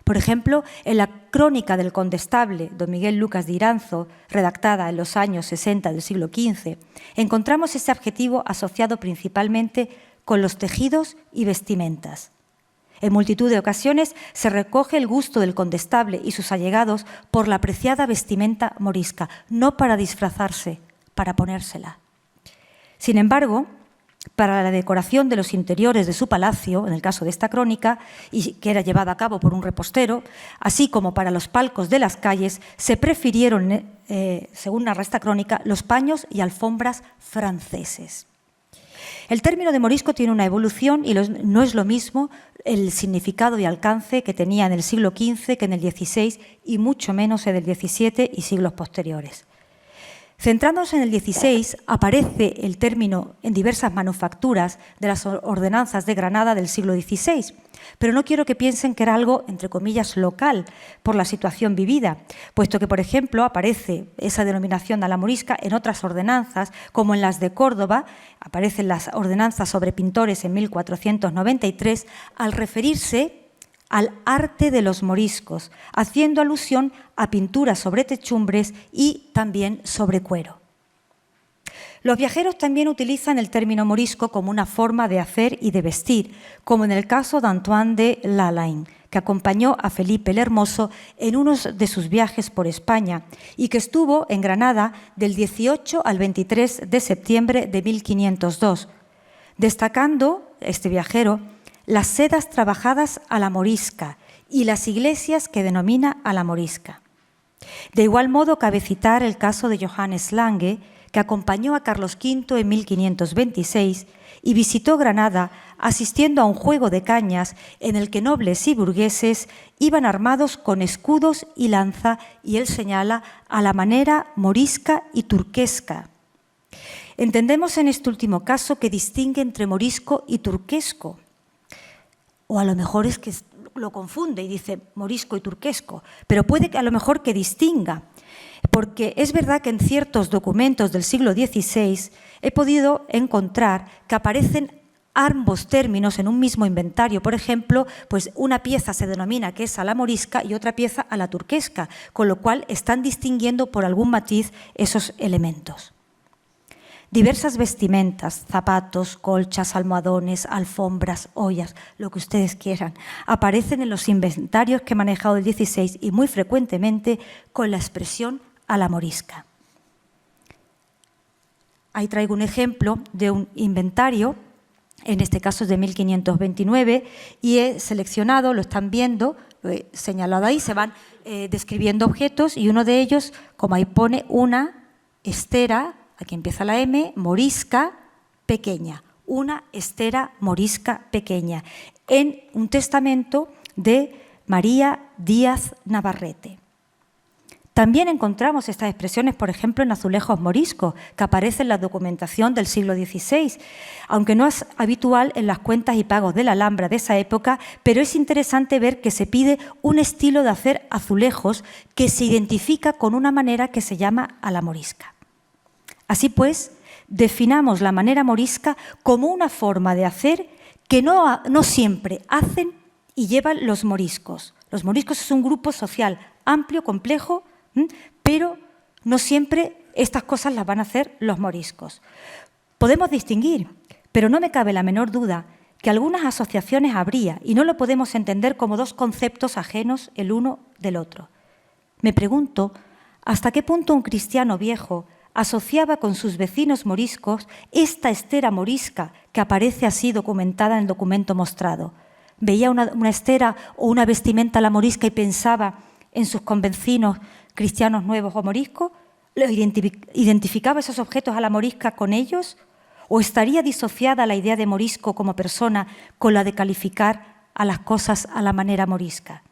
Por ejemplo, en la Crónica del Condestable, don Miguel Lucas de Iranzo, redactada en los años 60 del siglo XV, encontramos ese adjetivo asociado principalmente con los tejidos y vestimentas. En multitud de ocasiones se recoge el gusto del condestable y sus allegados por la apreciada vestimenta morisca, no para disfrazarse, para ponérsela. Sin embargo, para la decoración de los interiores de su palacio, en el caso de esta crónica, y que era llevada a cabo por un repostero, así como para los palcos de las calles, se prefirieron, según narra esta crónica, los paños y alfombras franceses. El término de morisco tiene una evolución y no es lo mismo el significado y alcance que tenía en el siglo XV que en el XVI y mucho menos en el XVII y siglos posteriores. Centrándonos en el XVI, aparece el término en diversas manufacturas de las ordenanzas de Granada del siglo XVI, pero no quiero que piensen que era algo, entre comillas, local por la situación vivida, puesto que, por ejemplo, aparece esa denominación a la morisca en otras ordenanzas, como en las de Córdoba, aparecen las ordenanzas sobre pintores en 1493, al referirse al arte de los moriscos, haciendo alusión a pinturas sobre techumbres y también sobre cuero. Los viajeros también utilizan el término morisco como una forma de hacer y de vestir, como en el caso de Antoine de Lalaing, que acompañó a Felipe el Hermoso en uno de sus viajes por España y que estuvo en Granada del 18 al 23 de septiembre de 1502, destacando, este viajero, las sedas trabajadas a la morisca y las iglesias que denomina a la morisca. De igual modo, cabe citar el caso de Johannes Lange, que acompañó a Carlos V en 1526 y visitó Granada asistiendo a un juego de cañas en el que nobles y burgueses iban armados con escudos y lanza, y él señala a la manera morisca y turquesca. Entendemos en este último caso que distingue entre morisco y turquesco, o a lo mejor es que lo confunde y dice morisco y turquesco, pero puede que a lo mejor que distinga, porque es verdad que en ciertos documentos del siglo XVI he podido encontrar que aparecen ambos términos en un mismo inventario. Por ejemplo, pues una pieza se denomina que es a la morisca y otra pieza a la turquesca, con lo cual están distinguiendo por algún matiz esos elementos. Diversas vestimentas, zapatos, colchas, almohadones, alfombras, ollas, lo que ustedes quieran, aparecen en los inventarios que he manejado del 16 y muy frecuentemente con la expresión a la morisca. Ahí traigo un ejemplo de un inventario, en este caso es de 1529, y he seleccionado, lo están viendo, lo he señalado ahí, se van describiendo objetos y uno de ellos, como ahí pone, una estera, aquí empieza la M, morisca pequeña, una estera morisca pequeña, en un testamento de María Díaz Navarrete. También encontramos estas expresiones, por ejemplo, en azulejos moriscos, que aparecen en la documentación del siglo XVI, aunque no es habitual en las cuentas y pagos de la Alhambra de esa época, pero es interesante ver que se pide un estilo de hacer azulejos que se identifica con una manera que se llama a la morisca. Así pues, definamos la manera morisca como una forma de hacer que no siempre hacen y llevan los moriscos. Los moriscos es un grupo social amplio, complejo, pero no siempre estas cosas las van a hacer los moriscos. Podemos distinguir, pero no me cabe la menor duda que algunas asociaciones habría y no lo podemos entender como dos conceptos ajenos el uno del otro. Me pregunto hasta qué punto un cristiano viejo asociaba con sus vecinos moriscos esta estera morisca que aparece así documentada en el documento mostrado. Veía una estera o una vestimenta a la morisca y pensaba en sus convecinos cristianos nuevos o moriscos, ¿identificaba esos objetos a la morisca con ellos? ¿O estaría disociada la idea de morisco como persona con la de calificar a las cosas a la manera morisca?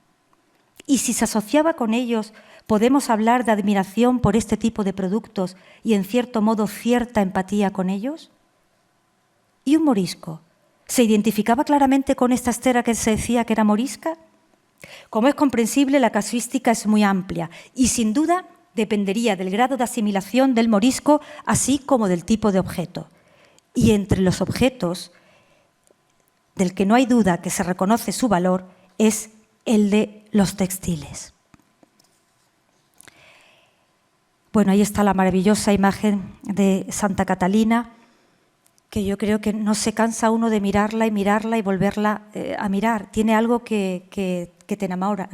Y si se asociaba con ellos, ¿podemos hablar de admiración por este tipo de productos y, en cierto modo, cierta empatía con ellos? ¿Y un morisco? ¿Se identificaba claramente con esta estera que se decía que era morisca? Como es comprensible, la casuística es muy amplia y, sin duda, dependería del grado de asimilación del morisco, así como del tipo de objeto. Y entre los objetos, del que no hay duda que se reconoce su valor, es el de los textiles. Bueno, ahí está la maravillosa imagen de Santa Catalina, que yo creo que no se cansa uno de mirarla y volverla a mirar. Tiene algo que te enamora,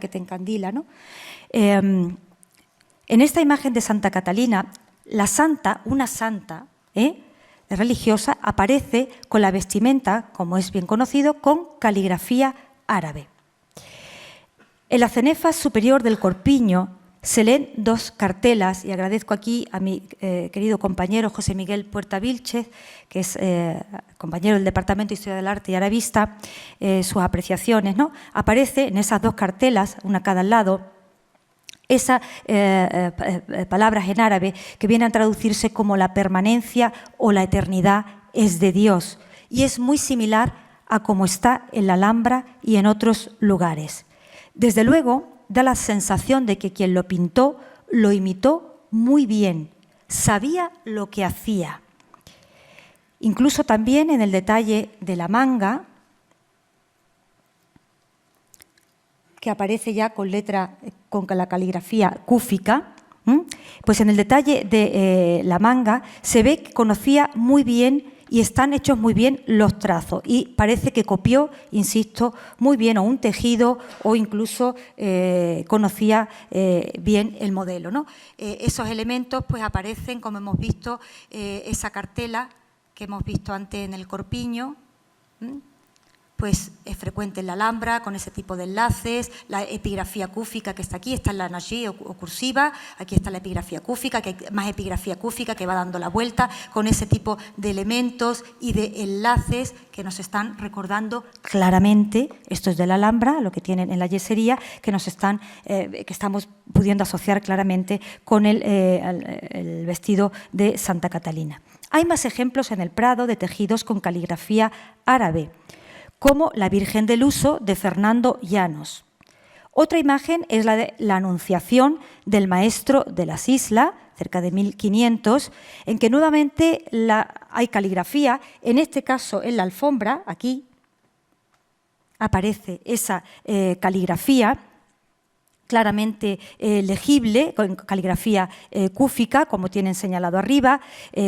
que te encandila, ¿no? En esta imagen de Santa Catalina, la santa, una santa religiosa, aparece con la vestimenta, como es bien conocido, con caligrafía árabe. En la cenefa superior del corpiño se leen dos cartelas, y agradezco aquí a mi querido compañero José Miguel Puerta Vilchez, que es compañero del Departamento de Historia del Arte y Arabista, sus apreciaciones, ¿no? Aparece en esas dos cartelas, una a cada lado, esas palabras en árabe que vienen a traducirse como la permanencia o la eternidad es de Dios, y es muy similar a como está en la Alhambra y en otros lugares. Desde luego, da la sensación de que quien lo pintó lo imitó muy bien, sabía lo que hacía. Incluso también en el detalle de la manga, que aparece ya con la caligrafía cúfica, pues en el detalle de la manga se ve que conocía muy bien y están hechos muy bien los trazos, y parece que copió, insisto, muy bien o un tejido o incluso conocía bien el modelo, ¿no? Esos elementos pues aparecen, como hemos visto, esa cartela que hemos visto antes en el corpiño, pues es frecuente en la Alhambra, con ese tipo de enlaces, la epigrafía cúfica que está aquí, está en la Nashi o cursiva, aquí está la epigrafía cúfica, que hay más epigrafía cúfica que va dando la vuelta, con ese tipo de elementos y de enlaces que nos están recordando claramente, esto es de la Alhambra, lo que tienen en la yesería, que estamos pudiendo asociar claramente con el vestido de Santa Catalina. Hay más ejemplos en el Prado de tejidos con caligrafía árabe, como la Virgen del Uso de Fernando Llanos. Otra imagen es la de la Anunciación del Maestro de las Islas, cerca de 1500, en que nuevamente hay caligrafía, en este caso en la alfombra, aquí aparece esa caligrafía claramente legible, con caligrafía cúfica, como tienen señalado arriba,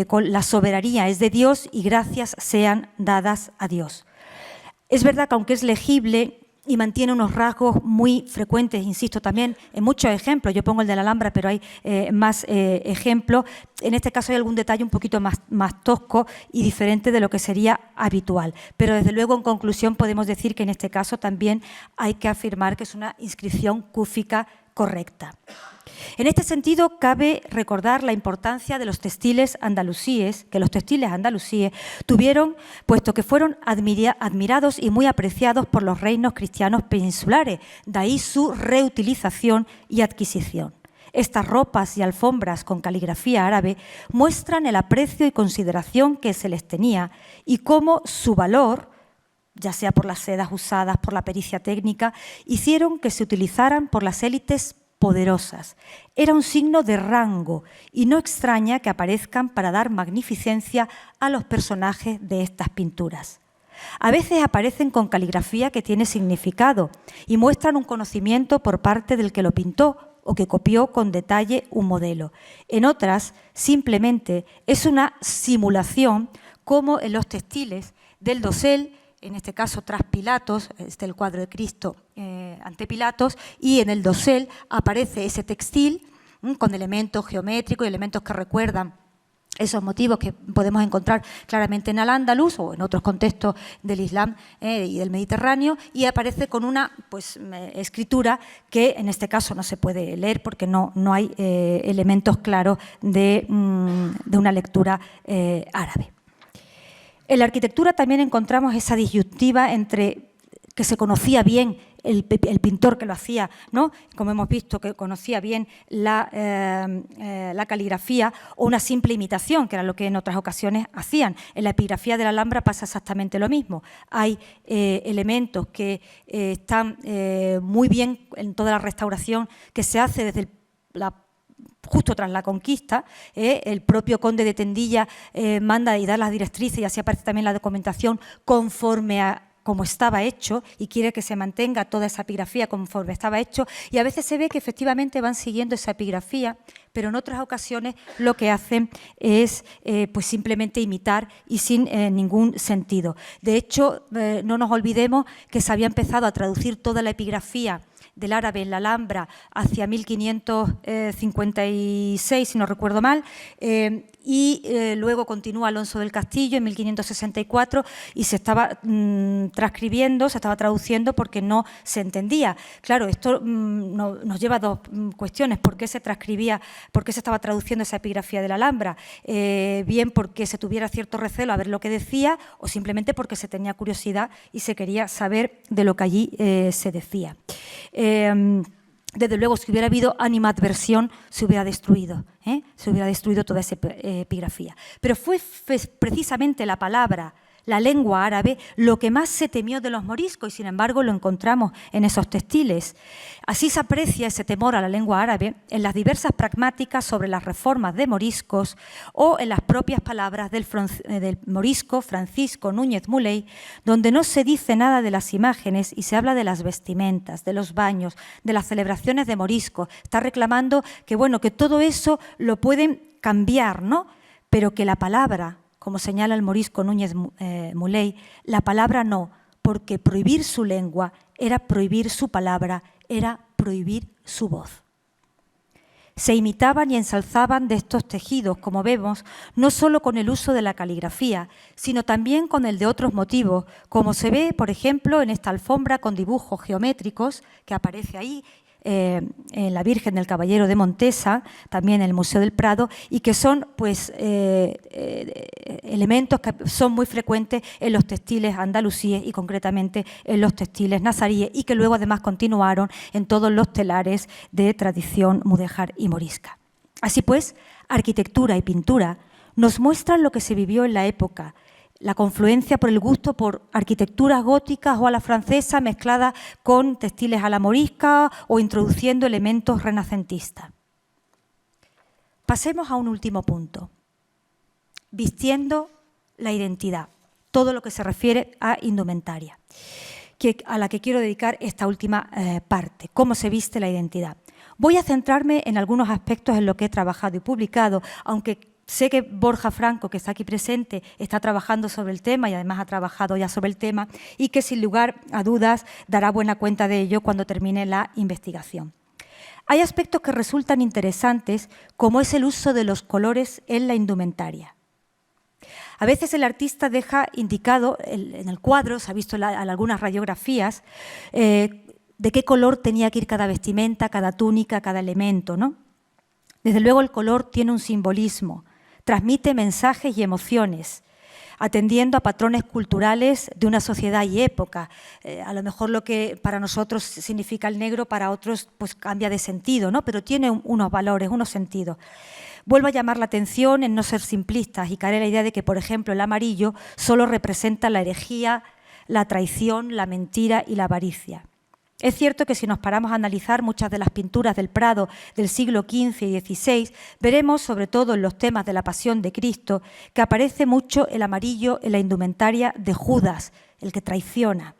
con la soberanía es de Dios y gracias sean dadas a Dios. Es verdad que aunque es legible y mantiene unos rasgos muy frecuentes, insisto, también en muchos ejemplos, yo pongo el de la Alhambra, pero hay más ejemplos, en este caso hay algún detalle un poquito más tosco y diferente de lo que sería habitual. Pero desde luego, en conclusión, podemos decir que en este caso también hay que afirmar que es una inscripción cúfica correcta. En este sentido, cabe recordar la importancia de los textiles andalusíes, que los textiles andalusíes tuvieron, puesto que fueron admirados y muy apreciados por los reinos cristianos peninsulares, de ahí su reutilización y adquisición. Estas ropas y alfombras con caligrafía árabe muestran el aprecio y consideración que se les tenía y cómo su valor, ya sea por las sedas usadas, por la pericia técnica, hicieron que se utilizaran por las élites poderosas. Era un signo de rango y no extraña que aparezcan para dar magnificencia a los personajes de estas pinturas. A veces aparecen con caligrafía que tiene significado y muestran un conocimiento por parte del que lo pintó o que copió con detalle un modelo. En otras, simplemente es una simulación, como en los textiles del dosel, en este caso tras Pilatos, este es el cuadro de Cristo ante Pilatos, y en el dosel aparece ese textil con elementos geométricos y elementos que recuerdan esos motivos que podemos encontrar claramente en Al-Ándalus o en otros contextos del Islam y del Mediterráneo, y aparece con una escritura que en este caso no se puede leer porque no hay elementos claros de una lectura árabe. En la arquitectura también encontramos esa disyuntiva entre que se conocía bien el pintor que lo hacía, ¿no? Como hemos visto, que conocía bien la caligrafía, o una simple imitación, que era lo que en otras ocasiones hacían. En la epigrafía de la Alhambra pasa exactamente lo mismo. Hay elementos que están muy bien en toda la restauración que se hace desde justo tras la conquista, el propio conde de Tendilla manda y da las directrices, y así aparece también la documentación, conforme a como estaba hecho y quiere que se mantenga toda esa epigrafía conforme estaba hecho, y a veces se ve que efectivamente van siguiendo esa epigrafía, pero en otras ocasiones lo que hacen es pues simplemente imitar y sin ningún sentido. De hecho, no nos olvidemos que se había empezado a traducir toda la epigrafía del árabe en la Alhambra hacia 1556, si no recuerdo mal, y luego continúa Alonso del Castillo en 1564 y se estaba transcribiendo, se estaba traduciendo porque no se entendía. Claro, esto nos lleva a dos cuestiones. ¿Por qué se transcribía, por qué se estaba traduciendo esa epigrafía de la Alhambra? Bien porque se tuviera cierto recelo a ver lo que decía o simplemente porque se tenía curiosidad y se quería saber de lo que allí se decía. Desde luego, si hubiera habido animadversión, se hubiera destruido toda esa epigrafía. Pero fue precisamente la palabra, la lengua árabe, lo que más se temió de los moriscos y, sin embargo, lo encontramos en esos textiles. Así se aprecia ese temor a la lengua árabe en las diversas pragmáticas sobre las reformas de moriscos o en las propias palabras del morisco Francisco Núñez Muley, donde no se dice nada de las imágenes y se habla de las vestimentas, de los baños, de las celebraciones de moriscos. Está reclamando que, bueno, que todo eso lo pueden cambiar, ¿no? Pero que la palabra, como señala el morisco Núñez Muley, la palabra no, porque prohibir su lengua era prohibir su palabra, era prohibir su voz. Se imitaban y ensalzaban de estos tejidos, como vemos, no solo con el uso de la caligrafía, sino también con el de otros motivos, como se ve, por ejemplo, en esta alfombra con dibujos geométricos que aparece ahí, en la Virgen del Caballero de Montesa, también en el Museo del Prado, y que son pues, elementos que son muy frecuentes en los textiles andalusíes y concretamente en los textiles nazaríes y que luego además continuaron en todos los telares de tradición mudéjar y morisca. Así pues, arquitectura y pintura nos muestran lo que se vivió en la época, la confluencia por el gusto por arquitecturas góticas o a la francesa mezcladas con textiles a la morisca o introduciendo elementos renacentistas. Pasemos a un último punto, vistiendo la identidad, todo lo que se refiere a indumentaria, a la que quiero dedicar esta última parte, cómo se viste la identidad. Voy a centrarme en algunos aspectos en lo que he trabajado y publicado, aunque sé que Borja Franco, que está aquí presente, está trabajando sobre el tema y además ha trabajado ya sobre el tema y que sin lugar a dudas dará buena cuenta de ello cuando termine la investigación. Hay aspectos que resultan interesantes, como es el uso de los colores en la indumentaria. A veces el artista deja indicado en el cuadro, se ha visto en algunas radiografías, de qué color tenía que ir cada vestimenta, cada túnica, cada elemento, ¿no? Desde luego el color tiene un simbolismo, transmite mensajes y emociones, atendiendo a patrones culturales de una sociedad y época. A lo mejor lo que para nosotros significa el negro, para otros pues cambia de sentido, ¿no? Pero tiene unos valores, unos sentidos. Vuelvo a llamar la atención en no ser simplistas y caer en la idea de que, por ejemplo, el amarillo solo representa la herejía, la traición, la mentira y la avaricia. Es cierto que si nos paramos a analizar muchas de las pinturas del Prado del siglo XV y XVI, veremos, sobre todo en los temas de la Pasión de Cristo, que aparece mucho el amarillo en la indumentaria de Judas, el que traiciona,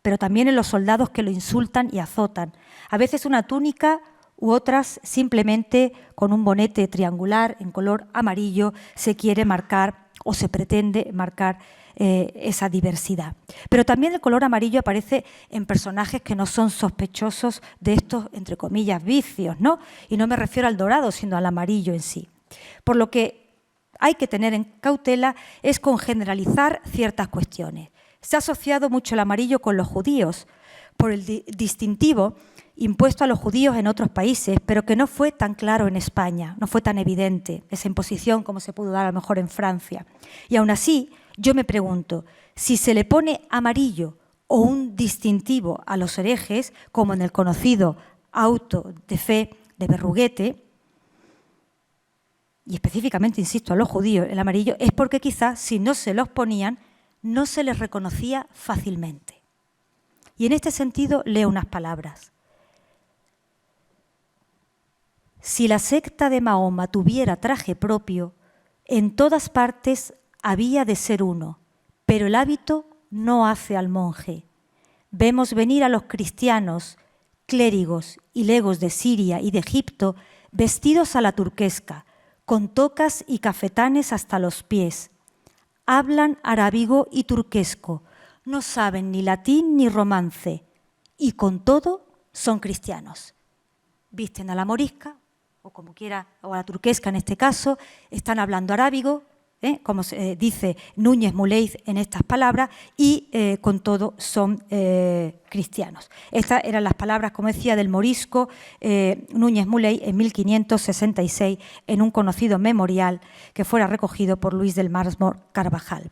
pero también en los soldados que lo insultan y azotan. A veces una túnica u otras simplemente con un bonete triangular en color amarillo se quiere marcar o se pretende marcar esa diversidad. Pero también el color amarillo aparece en personajes que no son sospechosos de estos, entre comillas, vicios, ¿no? Y no me refiero al dorado, sino al amarillo en sí. Por lo que hay que tener en cautela es con generalizar ciertas cuestiones. Se ha asociado mucho el amarillo con los judíos, por el distintivo impuesto a los judíos en otros países, pero que no fue tan claro en España, no fue tan evidente esa imposición como se pudo dar a lo mejor en Francia. Y aún así, yo me pregunto, si se le pone amarillo o un distintivo a los herejes, como en el conocido auto de fe de Berruguete, y específicamente, insisto, a los judíos, el amarillo, es porque quizás si no se los ponían, no se les reconocía fácilmente. Y en este sentido leo unas palabras. Si la secta de Mahoma tuviera traje propio, en todas partes había de ser uno, pero el hábito no hace al monje. Vemos venir a los cristianos, clérigos y legos de Siria y de Egipto vestidos a la turquesca, con tocas y cafetanes hasta los pies. Hablan arábigo y turquesco, no saben ni latín ni romance, y con todo son cristianos. Visten a la morisca, o como quiera, o a la turquesca en este caso, están hablando arábigo, como dice Núñez Muleiz en estas palabras, y con todo son cristianos. Estas eran las palabras, como decía, del morisco Núñez Muleiz en 1566 en un conocido memorial que fuera recogido por Luis del Mármol Carvajal.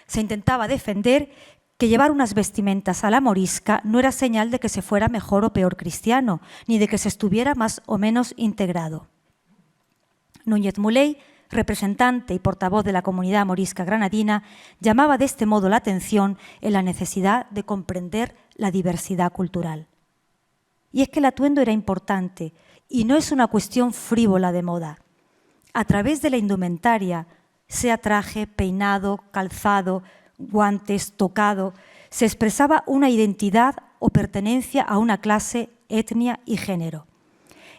Se intentaba defender que llevar unas vestimentas a la morisca no era señal de que se fuera mejor o peor cristiano, ni de que se estuviera más o menos integrado. Núñez Muleiz, representante y portavoz de la comunidad morisca granadina, llamaba de este modo la atención en la necesidad de comprender la diversidad cultural. Y es que el atuendo era importante y no es una cuestión frívola de moda. A través de la indumentaria, sea traje, peinado, calzado, guantes, tocado, se expresaba una identidad o pertenencia a una clase, etnia y género.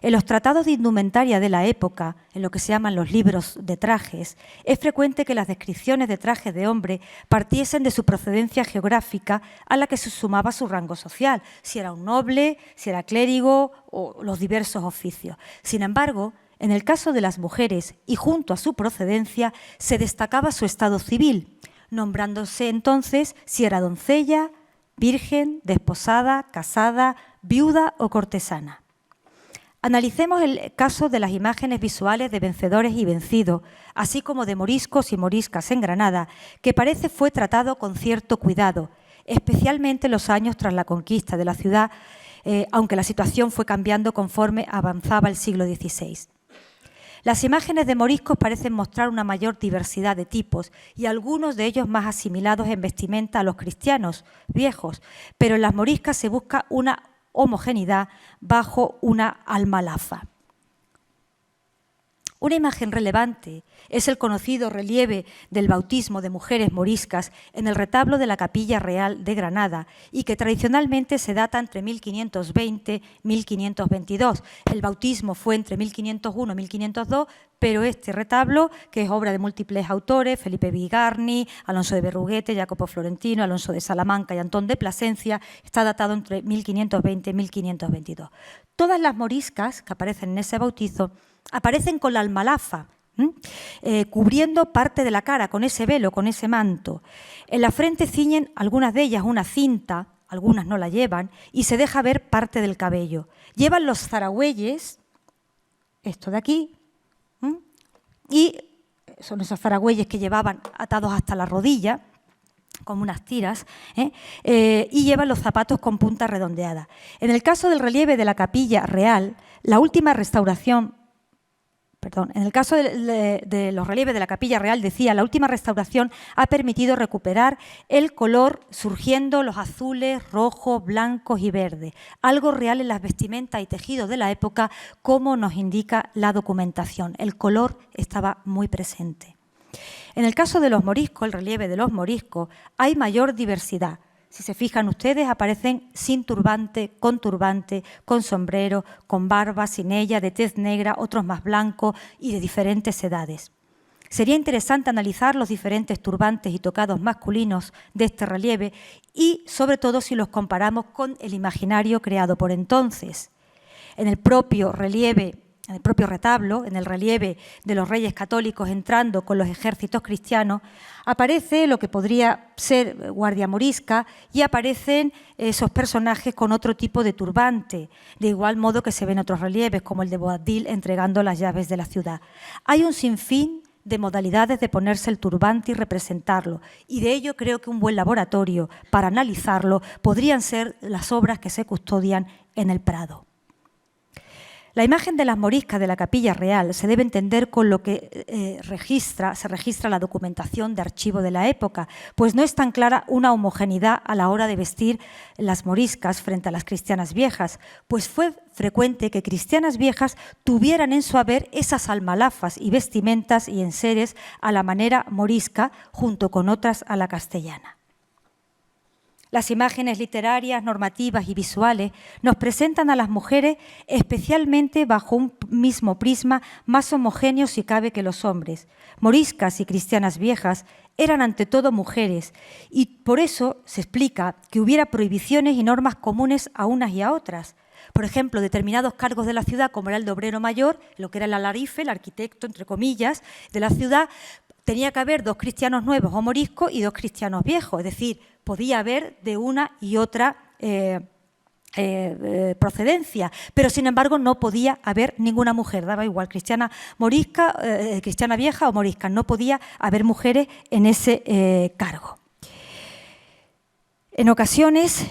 En los tratados de indumentaria de la época, en lo que se llaman los libros de trajes, es frecuente que las descripciones de trajes de hombre partiesen de su procedencia geográfica a la que se sumaba su rango social, si era un noble, si era clérigo o los diversos oficios. Sin embargo, en el caso de las mujeres y junto a su procedencia se destacaba su estado civil, nombrándose entonces si era doncella, virgen, desposada, casada, viuda o cortesana. Analicemos el caso de las imágenes visuales de vencedores y vencidos, así como de moriscos y moriscas en Granada, que parece fue tratado con cierto cuidado, especialmente en los años tras la conquista de la ciudad, aunque la situación fue cambiando conforme avanzaba el siglo XVI. Las imágenes de moriscos parecen mostrar una mayor diversidad de tipos y algunos de ellos más asimilados en vestimenta a los cristianos viejos, pero en las moriscas se busca una homogeneidad bajo una almalafa. Una imagen relevante es el conocido relieve del bautismo de mujeres moriscas en el retablo de la Capilla Real de Granada y que tradicionalmente se data entre 1520 y 1522. El bautismo fue entre 1501 y 1502, pero este retablo, que es obra de múltiples autores, Felipe Bigarni, Alonso de Berruguete, Jacopo Florentino, Alonso de Salamanca y Antón de Plasencia, está datado entre 1520 y 1522. Todas las moriscas que aparecen en ese bautizo aparecen con la almalafa, cubriendo parte de la cara, con ese velo, con ese manto. En la frente ciñen algunas de ellas una cinta, algunas no la llevan, y se deja ver parte del cabello. Llevan los zaragüeyes, esto de aquí, y son esos zaragüeyes que llevaban atados hasta la rodilla, como unas tiras, y llevan los zapatos con punta redondeada. En el caso del relieve de la Capilla Real, la última restauración, en el caso de los relieves de la Capilla Real, decía, la última restauración ha permitido recuperar el color surgiendo los azules, rojos, blancos y verdes, algo real en las vestimentas y tejidos de la época, como nos indica la documentación. El color estaba muy presente. En el caso de los moriscos, el relieve de los moriscos, hay mayor diversidad. Si se fijan ustedes, aparecen sin turbante, con sombrero, con barba, sin ella, de tez negra, otros más blancos y de diferentes edades. Sería interesante analizar los diferentes turbantes y tocados masculinos de este relieve y, sobre todo, si los comparamos con el imaginario creado por entonces. En el propio relieve, en el propio retablo, en el relieve de los reyes católicos entrando con los ejércitos cristianos, aparece lo que podría ser guardia morisca y aparecen esos personajes con otro tipo de turbante, de igual modo que se ven otros relieves, como el de Boabdil entregando las llaves de la ciudad. Hay un sinfín de modalidades de ponerse el turbante y representarlo, y de ello creo que un buen laboratorio para analizarlo podrían ser las obras que se custodian en el Prado. La imagen de las moriscas de la Capilla Real se debe entender con lo que se registra la documentación de archivo de la época, pues no es tan clara una homogeneidad a la hora de vestir las moriscas frente a las cristianas viejas, pues fue frecuente que cristianas viejas tuvieran en su haber esas almalafas y vestimentas y enseres a la manera morisca junto con otras a la castellana. Las imágenes literarias, normativas y visuales nos presentan a las mujeres especialmente bajo un mismo prisma más homogéneo si cabe que los hombres. Moriscas y cristianas viejas eran ante todo mujeres y por eso se explica que hubiera prohibiciones y normas comunes a unas y a otras. Por ejemplo, determinados cargos de la ciudad, como era el de obrero mayor, lo que era el alarife, el arquitecto, entre comillas, de la ciudad, tenía que haber 2 cristianos nuevos o moriscos y 2 cristianos viejos, es decir, podía haber de una y otra procedencia, pero sin embargo no podía haber ninguna mujer, daba igual, cristiana morisca, cristiana vieja o morisca, no podía haber mujeres en ese cargo. En ocasiones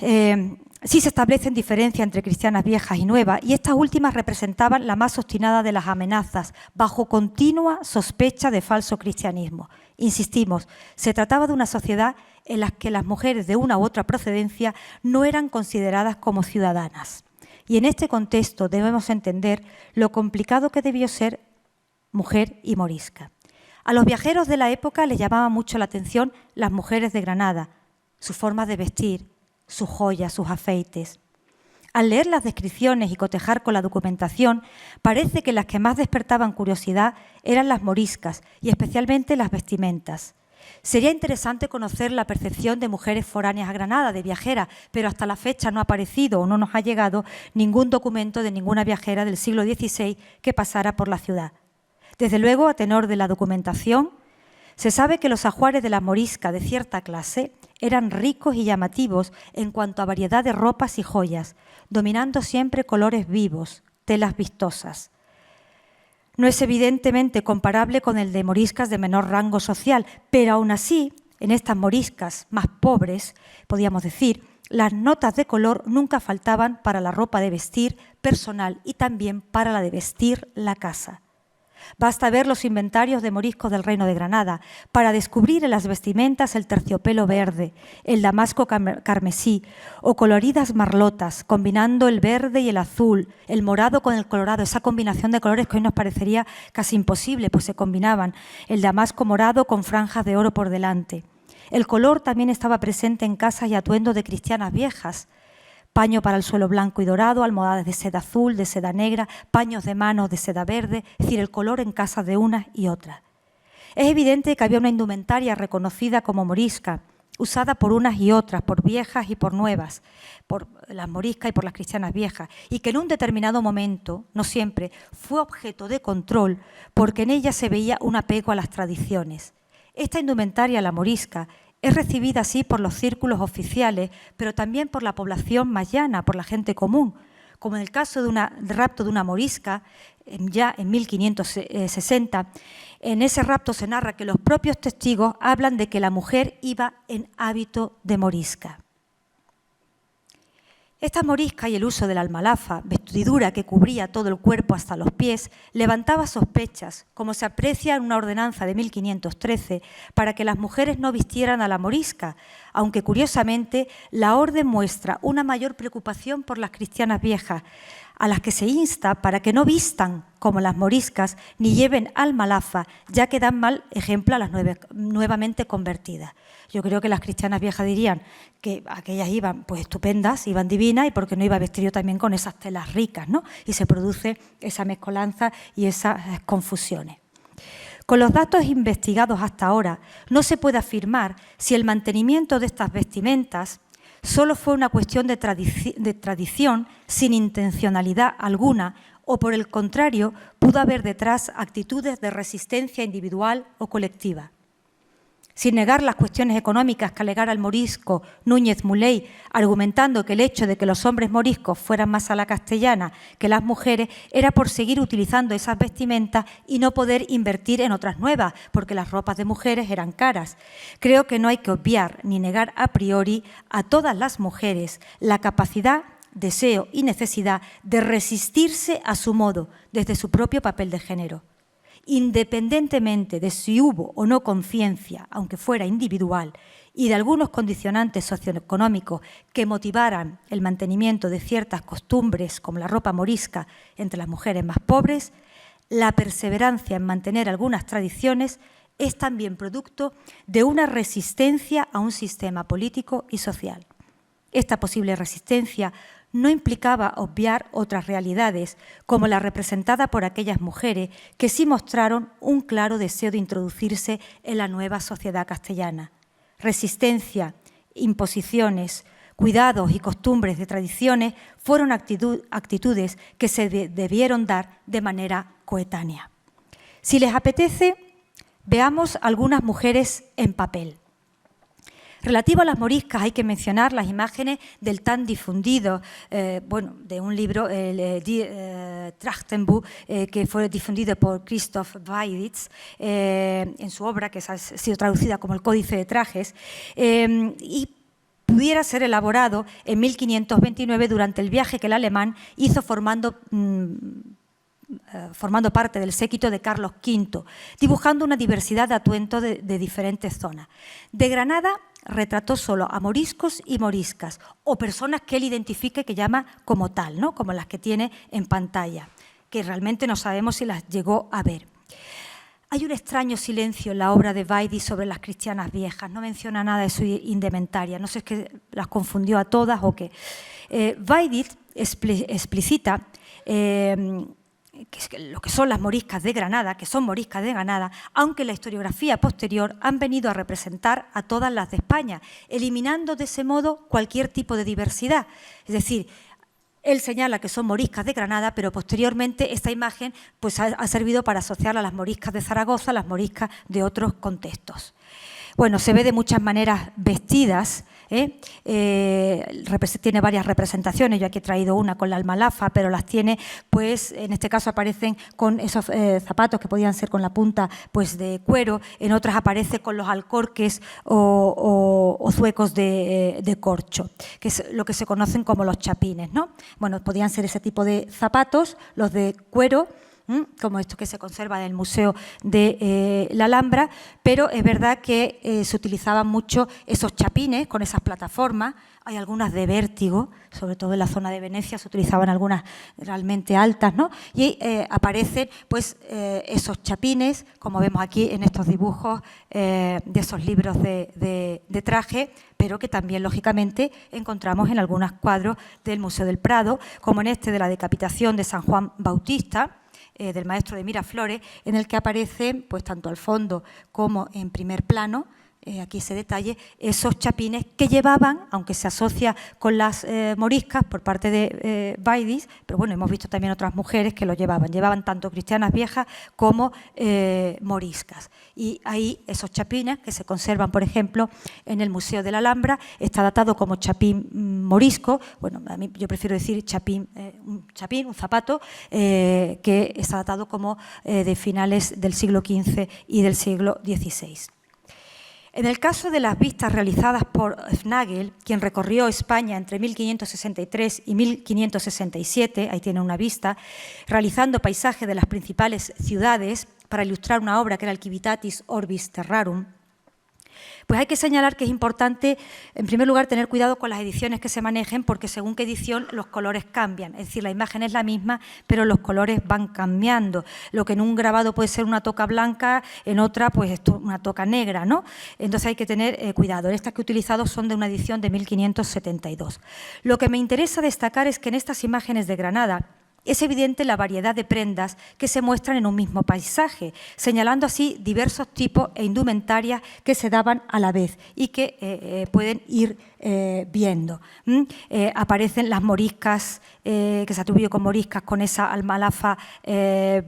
sí se establecen diferencias entre cristianas viejas y nuevas y estas últimas representaban la más obstinada de las amenazas, bajo continua sospecha de falso cristianismo. Insistimos, se trataba de una sociedad en la que las mujeres de una u otra procedencia no eran consideradas como ciudadanas. Y en este contexto debemos entender lo complicado que debió ser mujer y morisca. A los viajeros de la época les llamaba mucho la atención las mujeres de Granada, sus formas de vestir, sus joyas, sus afeites. Al leer las descripciones y cotejar con la documentación, parece que las que más despertaban curiosidad eran las moriscas y especialmente las vestimentas. Sería interesante conocer la percepción de mujeres foráneas a Granada, de viajeras, pero hasta la fecha no ha aparecido o no nos ha llegado ningún documento de ninguna viajera del siglo XVI que pasara por la ciudad. Desde luego, a tenor de la documentación, se sabe que los ajuares de la morisca de cierta clase eran ricos y llamativos en cuanto a variedad de ropas y joyas, dominando siempre colores vivos, telas vistosas. No es evidentemente comparable con el de moriscas de menor rango social, pero aún así, en estas moriscas más pobres, podríamos decir, las notas de color nunca faltaban para la ropa de vestir personal y también para la de vestir la casa. Basta ver los inventarios de moriscos del Reino de Granada para descubrir en las vestimentas el terciopelo verde, el damasco carmesí o coloridas marlotas, combinando el verde y el azul, el morado con el colorado, esa combinación de colores que hoy nos parecería casi imposible, pues se combinaban, el damasco morado con franjas de oro por delante. El color también estaba presente en casas y atuendos de cristianas viejas, paño para el suelo blanco y dorado, almohadas de seda azul, de seda negra, paños de mano de seda verde, es decir, el color en casas de unas y otras. Es evidente que había una indumentaria reconocida como morisca, usada por unas y otras, por viejas y por nuevas, por las moriscas y por las cristianas viejas, y que en un determinado momento, no siempre, fue objeto de control porque en ella se veía un apego a las tradiciones. Esta indumentaria, la morisca, es recibida así por los círculos oficiales, pero también por la población más llana, por la gente común, como en el caso de rapto de una morisca, ya en 1560. En ese rapto se narra que los propios testigos hablan de que la mujer iba en hábito de morisca. Esta morisca y el uso de la almalafa, vestidura que cubría todo el cuerpo hasta los pies, levantaba sospechas, como se aprecia en una ordenanza de 1513, para que las mujeres no vistieran a la morisca, aunque curiosamente la orden muestra una mayor preocupación por las cristianas viejas, a las que se insta para que no vistan como las moriscas ni lleven almalafa, ya que dan mal ejemplo a las nuevamente convertidas. Yo creo que las cristianas viejas dirían que aquellas iban pues estupendas, iban divinas, y porque no iba a vestir yo también con esas telas ricas, ¿no? Y se produce esa mezcolanza y esas confusiones. Con los datos investigados hasta ahora, no se puede afirmar si el mantenimiento de estas vestimentas solo fue una cuestión de tradición sin intencionalidad alguna, o por el contrario, pudo haber detrás actitudes de resistencia individual o colectiva. Sin negar las cuestiones económicas que alegara el morisco Núñez Muley, argumentando que el hecho de que los hombres moriscos fueran más a la castellana que las mujeres era por seguir utilizando esas vestimentas y no poder invertir en otras nuevas, porque las ropas de mujeres eran caras. Creo que no hay que obviar ni negar a priori a todas las mujeres la capacidad, deseo y necesidad de resistirse a su modo desde su propio papel de género. Independientemente de si hubo o no conciencia, aunque fuera individual, y de algunos condicionantes socioeconómicos que motivaran el mantenimiento de ciertas costumbres, como la ropa morisca, entre las mujeres más pobres, la perseverancia en mantener algunas tradiciones es también producto de una resistencia a un sistema político y social. Esta posible resistencia no implicaba obviar otras realidades, como la representada por aquellas mujeres que sí mostraron un claro deseo de introducirse en la nueva sociedad castellana. Resistencia, imposiciones, cuidados y costumbres de tradiciones fueron actitudes que se debieron dar de manera coetánea. Si les apetece, veamos algunas mujeres en papel. Relativo a las moriscas, hay que mencionar las imágenes del tan difundido, de un libro, Die Trachtenbuch, que fue difundido por Christoph Weiditz en su obra, que ha sido traducida como El Códice de Trajes, y pudiera ser elaborado en 1529 durante el viaje que el alemán hizo formando parte del séquito de Carlos V, dibujando una diversidad de atuendos de diferentes zonas. De Granada retrató solo a moriscos y moriscas, o personas que él identifique que llama como tal, ¿no? Como las que tiene en pantalla, que realmente no sabemos si las llegó a ver. Hay un extraño silencio en la obra de Weiditz sobre las cristianas viejas, no menciona nada de su indumentaria, no sé si es que las confundió a todas o qué. Weiditz explicita lo que son las moriscas de Granada, que son moriscas de Granada, aunque la historiografía posterior han venido a representar a todas las de España, eliminando de ese modo cualquier tipo de diversidad. Es decir, él señala que son moriscas de Granada, pero posteriormente esta imagen pues, ha servido para asociarla a las moriscas de Zaragoza, a las moriscas de otros contextos. Bueno, se ve de muchas maneras vestidas, tiene varias representaciones, yo aquí he traído una con la almalafa, pero las tiene, pues en este caso aparecen con esos zapatos que podían ser con la punta pues, de cuero, en otras aparece con los alcorques o zuecos de corcho, que es lo que se conocen como los chapines, ¿no? Bueno, podían ser ese tipo de zapatos, los de cuero, como esto que se conserva en el Museo de la Alhambra, pero es verdad que se utilizaban mucho esos chapines con esas plataformas. Hay algunas de vértigo, sobre todo en la zona de Venecia se utilizaban algunas realmente altas, ¿no? Y aparecen pues, esos chapines, como vemos aquí en estos dibujos de esos libros de traje, pero que también, lógicamente, encontramos en algunos cuadros del Museo del Prado, como en este de la decapitación de San Juan Bautista, del maestro de Miraflores, en el que aparecen, pues tanto al fondo como en primer plano, aquí ese detalle, esos chapines que llevaban, aunque se asocia con las moriscas por parte de Weiditz, pero bueno, hemos visto también otras mujeres que lo llevaban tanto cristianas viejas como moriscas. Y ahí esos chapines que se conservan, por ejemplo, en el Museo de la Alhambra, está datado como chapín morisco, bueno, a mí yo prefiero decir chapín, un zapato, que está datado como de finales del siglo XV y del siglo XVI. En el caso de las vistas realizadas por Fnagel, quien recorrió España entre 1563 y 1567, ahí tiene una vista, realizando paisajes de las principales ciudades para ilustrar una obra que era el Civitatis Orbis Terrarum, pues hay que señalar que es importante, en primer lugar, tener cuidado con las ediciones que se manejen, porque según qué edición los colores cambian. Es decir, la imagen es la misma, pero los colores van cambiando. Lo que en un grabado puede ser una toca blanca, en otra pues una toca negra, ¿no? Entonces hay que tener cuidado. Estas que he utilizado son de una edición de 1572. Lo que me interesa destacar es que en estas imágenes de Granada es evidente la variedad de prendas que se muestran en un mismo paisaje, señalando así diversos tipos e indumentarias que se daban a la vez y que pueden ir viendo. Aparecen las moriscas, que se atribuye con moriscas, con esa almalafa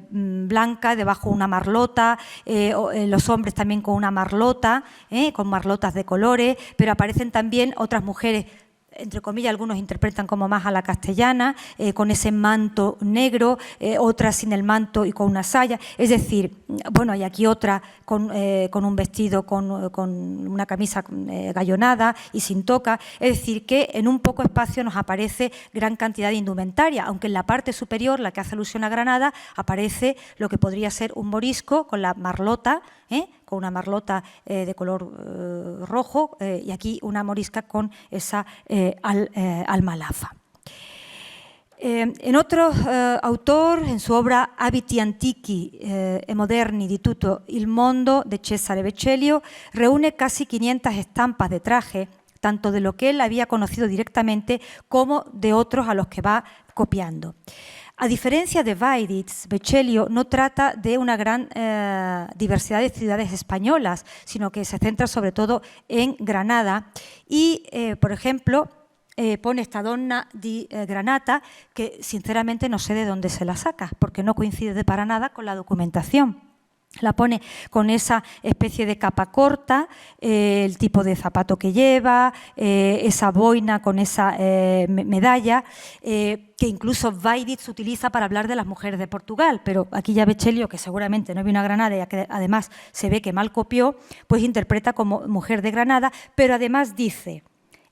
blanca, debajo una marlota, los hombres también con una marlota, con marlotas de colores, pero aparecen también otras mujeres, entre comillas, algunos interpretan como más a la castellana, con ese manto negro, otras sin el manto y con una saya. Es decir, bueno, hay aquí otra con un vestido, con una camisa gallonada y sin toca. Es decir, que en un poco espacio nos aparece gran cantidad de indumentaria, aunque en la parte superior, la que hace alusión a Granada, aparece lo que podría ser un morisco con la marlota, con una marlota de color rojo, y aquí una morisca con esa almalafa. En otro autor, en su obra Abiti Antichi e Moderni di tutto il mondo de Cesare Vecellio, reúne casi 500 estampas de traje, tanto de lo que él había conocido directamente como de otros a los que va copiando. A diferencia de Weiditz, Vecellio no trata de una gran diversidad de ciudades españolas, sino que se centra sobre todo en Granada y, por ejemplo, pone esta donna di Granata, que sinceramente no sé de dónde se la saca, porque no coincide para nada con la documentación. La pone con esa especie de capa corta, el tipo de zapato que lleva, esa boina con esa medalla, que incluso Weiditz utiliza para hablar de las mujeres de Portugal, pero aquí ya Vecellio, que seguramente no vino a Granada y que además se ve que mal copió, pues interpreta como mujer de Granada, pero además dice: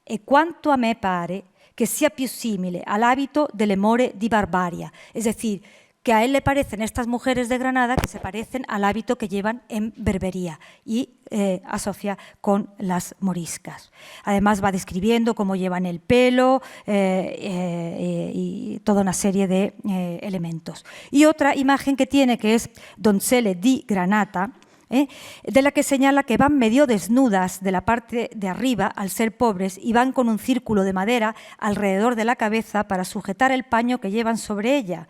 «E quanto a me pare que sia più simile all'abito delle more di Barbaria», es decir, que a él le parecen estas mujeres de Granada que se parecen al hábito que llevan en Berbería y asocia con las moriscas. Además va describiendo cómo llevan el pelo y toda una serie de elementos. Y otra imagen que tiene, que es Donzelle di Granata, de la que señala que van medio desnudas de la parte de arriba al ser pobres y van con un círculo de madera alrededor de la cabeza para sujetar el paño que llevan sobre ella.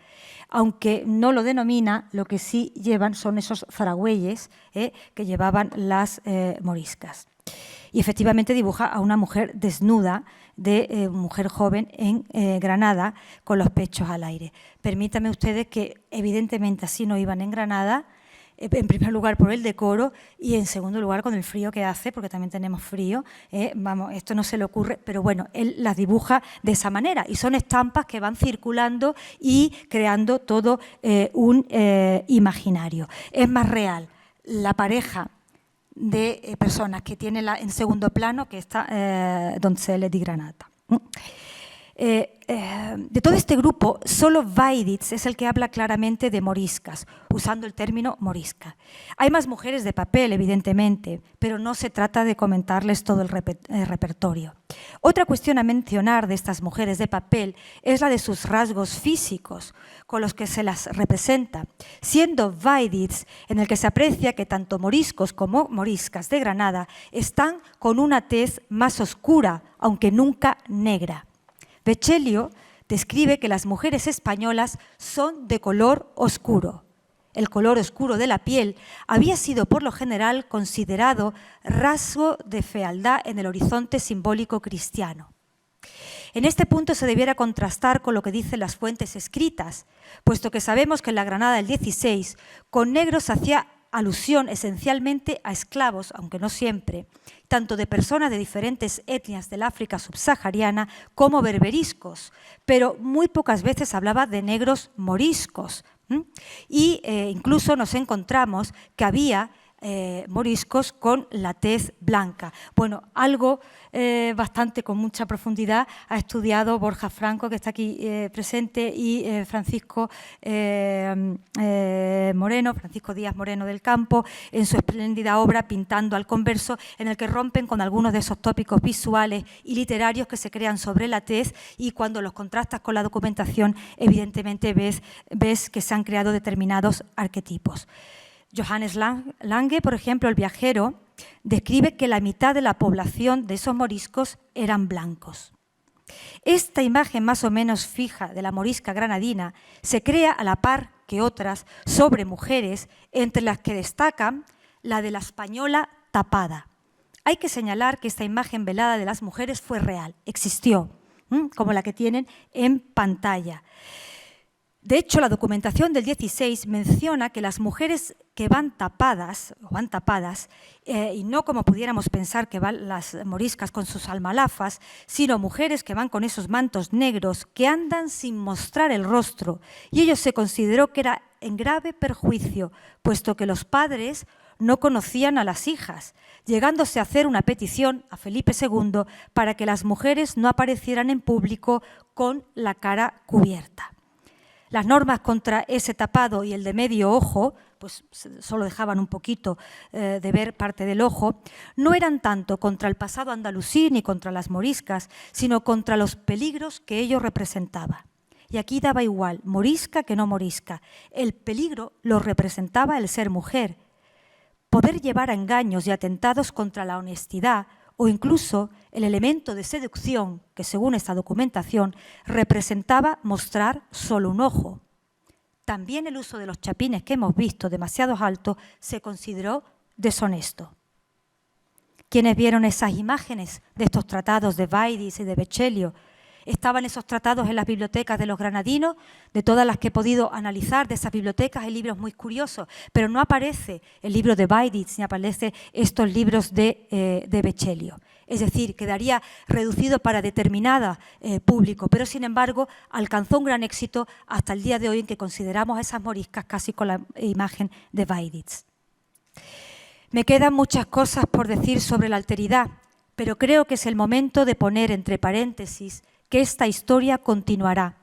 Aunque no lo denomina, lo que sí llevan son esos zaragüeyes que llevaban las moriscas. Y efectivamente dibuja a una mujer desnuda, de mujer joven en Granada, con los pechos al aire. Permítanme ustedes que evidentemente así no iban en Granada, en primer lugar por el decoro y en segundo lugar con el frío que hace, porque también tenemos frío. Vamos, esto no se le ocurre, pero bueno, él las dibuja de esa manera y son estampas que van circulando y creando todo un imaginario. Es más real la pareja de personas que tiene en segundo plano que esta Donzelle di Granata. De todo este grupo, solo Weiditz es el que habla claramente de moriscas, usando el término morisca. Hay más mujeres de papel, evidentemente, pero no se trata de comentarles todo el repertorio. Otra cuestión a mencionar de estas mujeres de papel es la de sus rasgos físicos, con los que se las representa, siendo Weiditz en el que se aprecia que tanto moriscos como moriscas de Granada están con una tez más oscura, aunque nunca negra. Vecellio describe que las mujeres españolas son de color oscuro. El color oscuro de la piel había sido por lo general considerado rasgo de fealdad en el horizonte simbólico cristiano. En este punto se debiera contrastar con lo que dicen las fuentes escritas, puesto que sabemos que en la Granada del 16, con negros se hacía alusión esencialmente a esclavos, aunque no siempre, tanto de personas de diferentes etnias del África subsahariana como berberiscos, pero muy pocas veces hablaba de negros moriscos. Y incluso nos encontramos que había moriscos con la tez blanca. Bueno, algo bastante con mucha profundidad ha estudiado Borja Franco, que está aquí presente, y Francisco Díaz Moreno del Campo, en su espléndida obra Pintando al Converso, en el que rompen con algunos de esos tópicos visuales y literarios que se crean sobre la tez, y cuando los contrastas con la documentación, evidentemente ves que se han creado determinados arquetipos. Johannes Lange, por ejemplo, el viajero, describe que la mitad de la población de esos moriscos eran blancos. Esta imagen más o menos fija de la morisca granadina se crea a la par que otras sobre mujeres, entre las que destacan la de la española tapada. Hay que señalar que esta imagen velada de las mujeres fue real, existió, como la que tienen en pantalla. De hecho, la documentación del 16 menciona que las mujeres que van tapadas, y no como pudiéramos pensar que van las moriscas con sus almalafas, sino mujeres que van con esos mantos negros que andan sin mostrar el rostro, y ello se consideró que era en grave perjuicio, puesto que los padres no conocían a las hijas, llegándose a hacer una petición a Felipe II para que las mujeres no aparecieran en público con la cara cubierta. Las normas contra ese tapado y el de medio ojo, pues solo dejaban un poquito de ver parte del ojo, no eran tanto contra el pasado andalusí ni contra las moriscas, sino contra los peligros que ello representaba. Y aquí daba igual morisca que no morisca. El peligro lo representaba el ser mujer. Poder llevar a engaños y atentados contra la honestidad o incluso el elemento de seducción que, según esta documentación, representaba mostrar solo un ojo. También el uso de los chapines que hemos visto demasiado altos se consideró deshonesto. Quienes vieron esas imágenes de estos tratados de Baidis y de Vecellio, estaban esos tratados en las bibliotecas de los granadinos, de todas las que he podido analizar de esas bibliotecas. Hay libros muy curiosos, pero no aparece el libro de Baidis ni aparecen estos libros de Vecellio. Es decir, quedaría reducido para determinado público, pero sin embargo alcanzó un gran éxito hasta el día de hoy en que consideramos a esas moriscas casi con la imagen de Baidis. Me quedan muchas cosas por decir sobre la alteridad, pero creo que es el momento de poner entre paréntesis que esta historia continuará.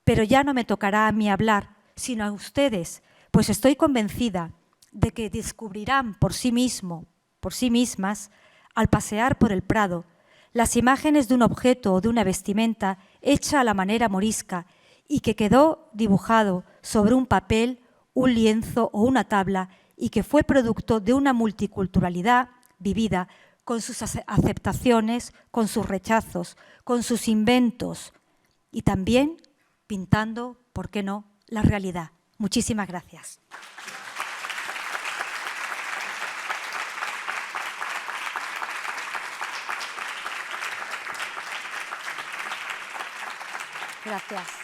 Pero ya no me tocará a mí hablar, sino a ustedes, pues estoy convencida de que descubrirán por sí mismos, por sí mismas, al pasear por el Prado, las imágenes de un objeto o de una vestimenta hecha a la manera morisca y que quedó dibujado sobre un papel, un lienzo o una tabla y que fue producto de una multiculturalidad vivida con sus aceptaciones, con sus rechazos, con sus inventos y también pintando, ¿por qué no?, la realidad. Muchísimas gracias. Gracias.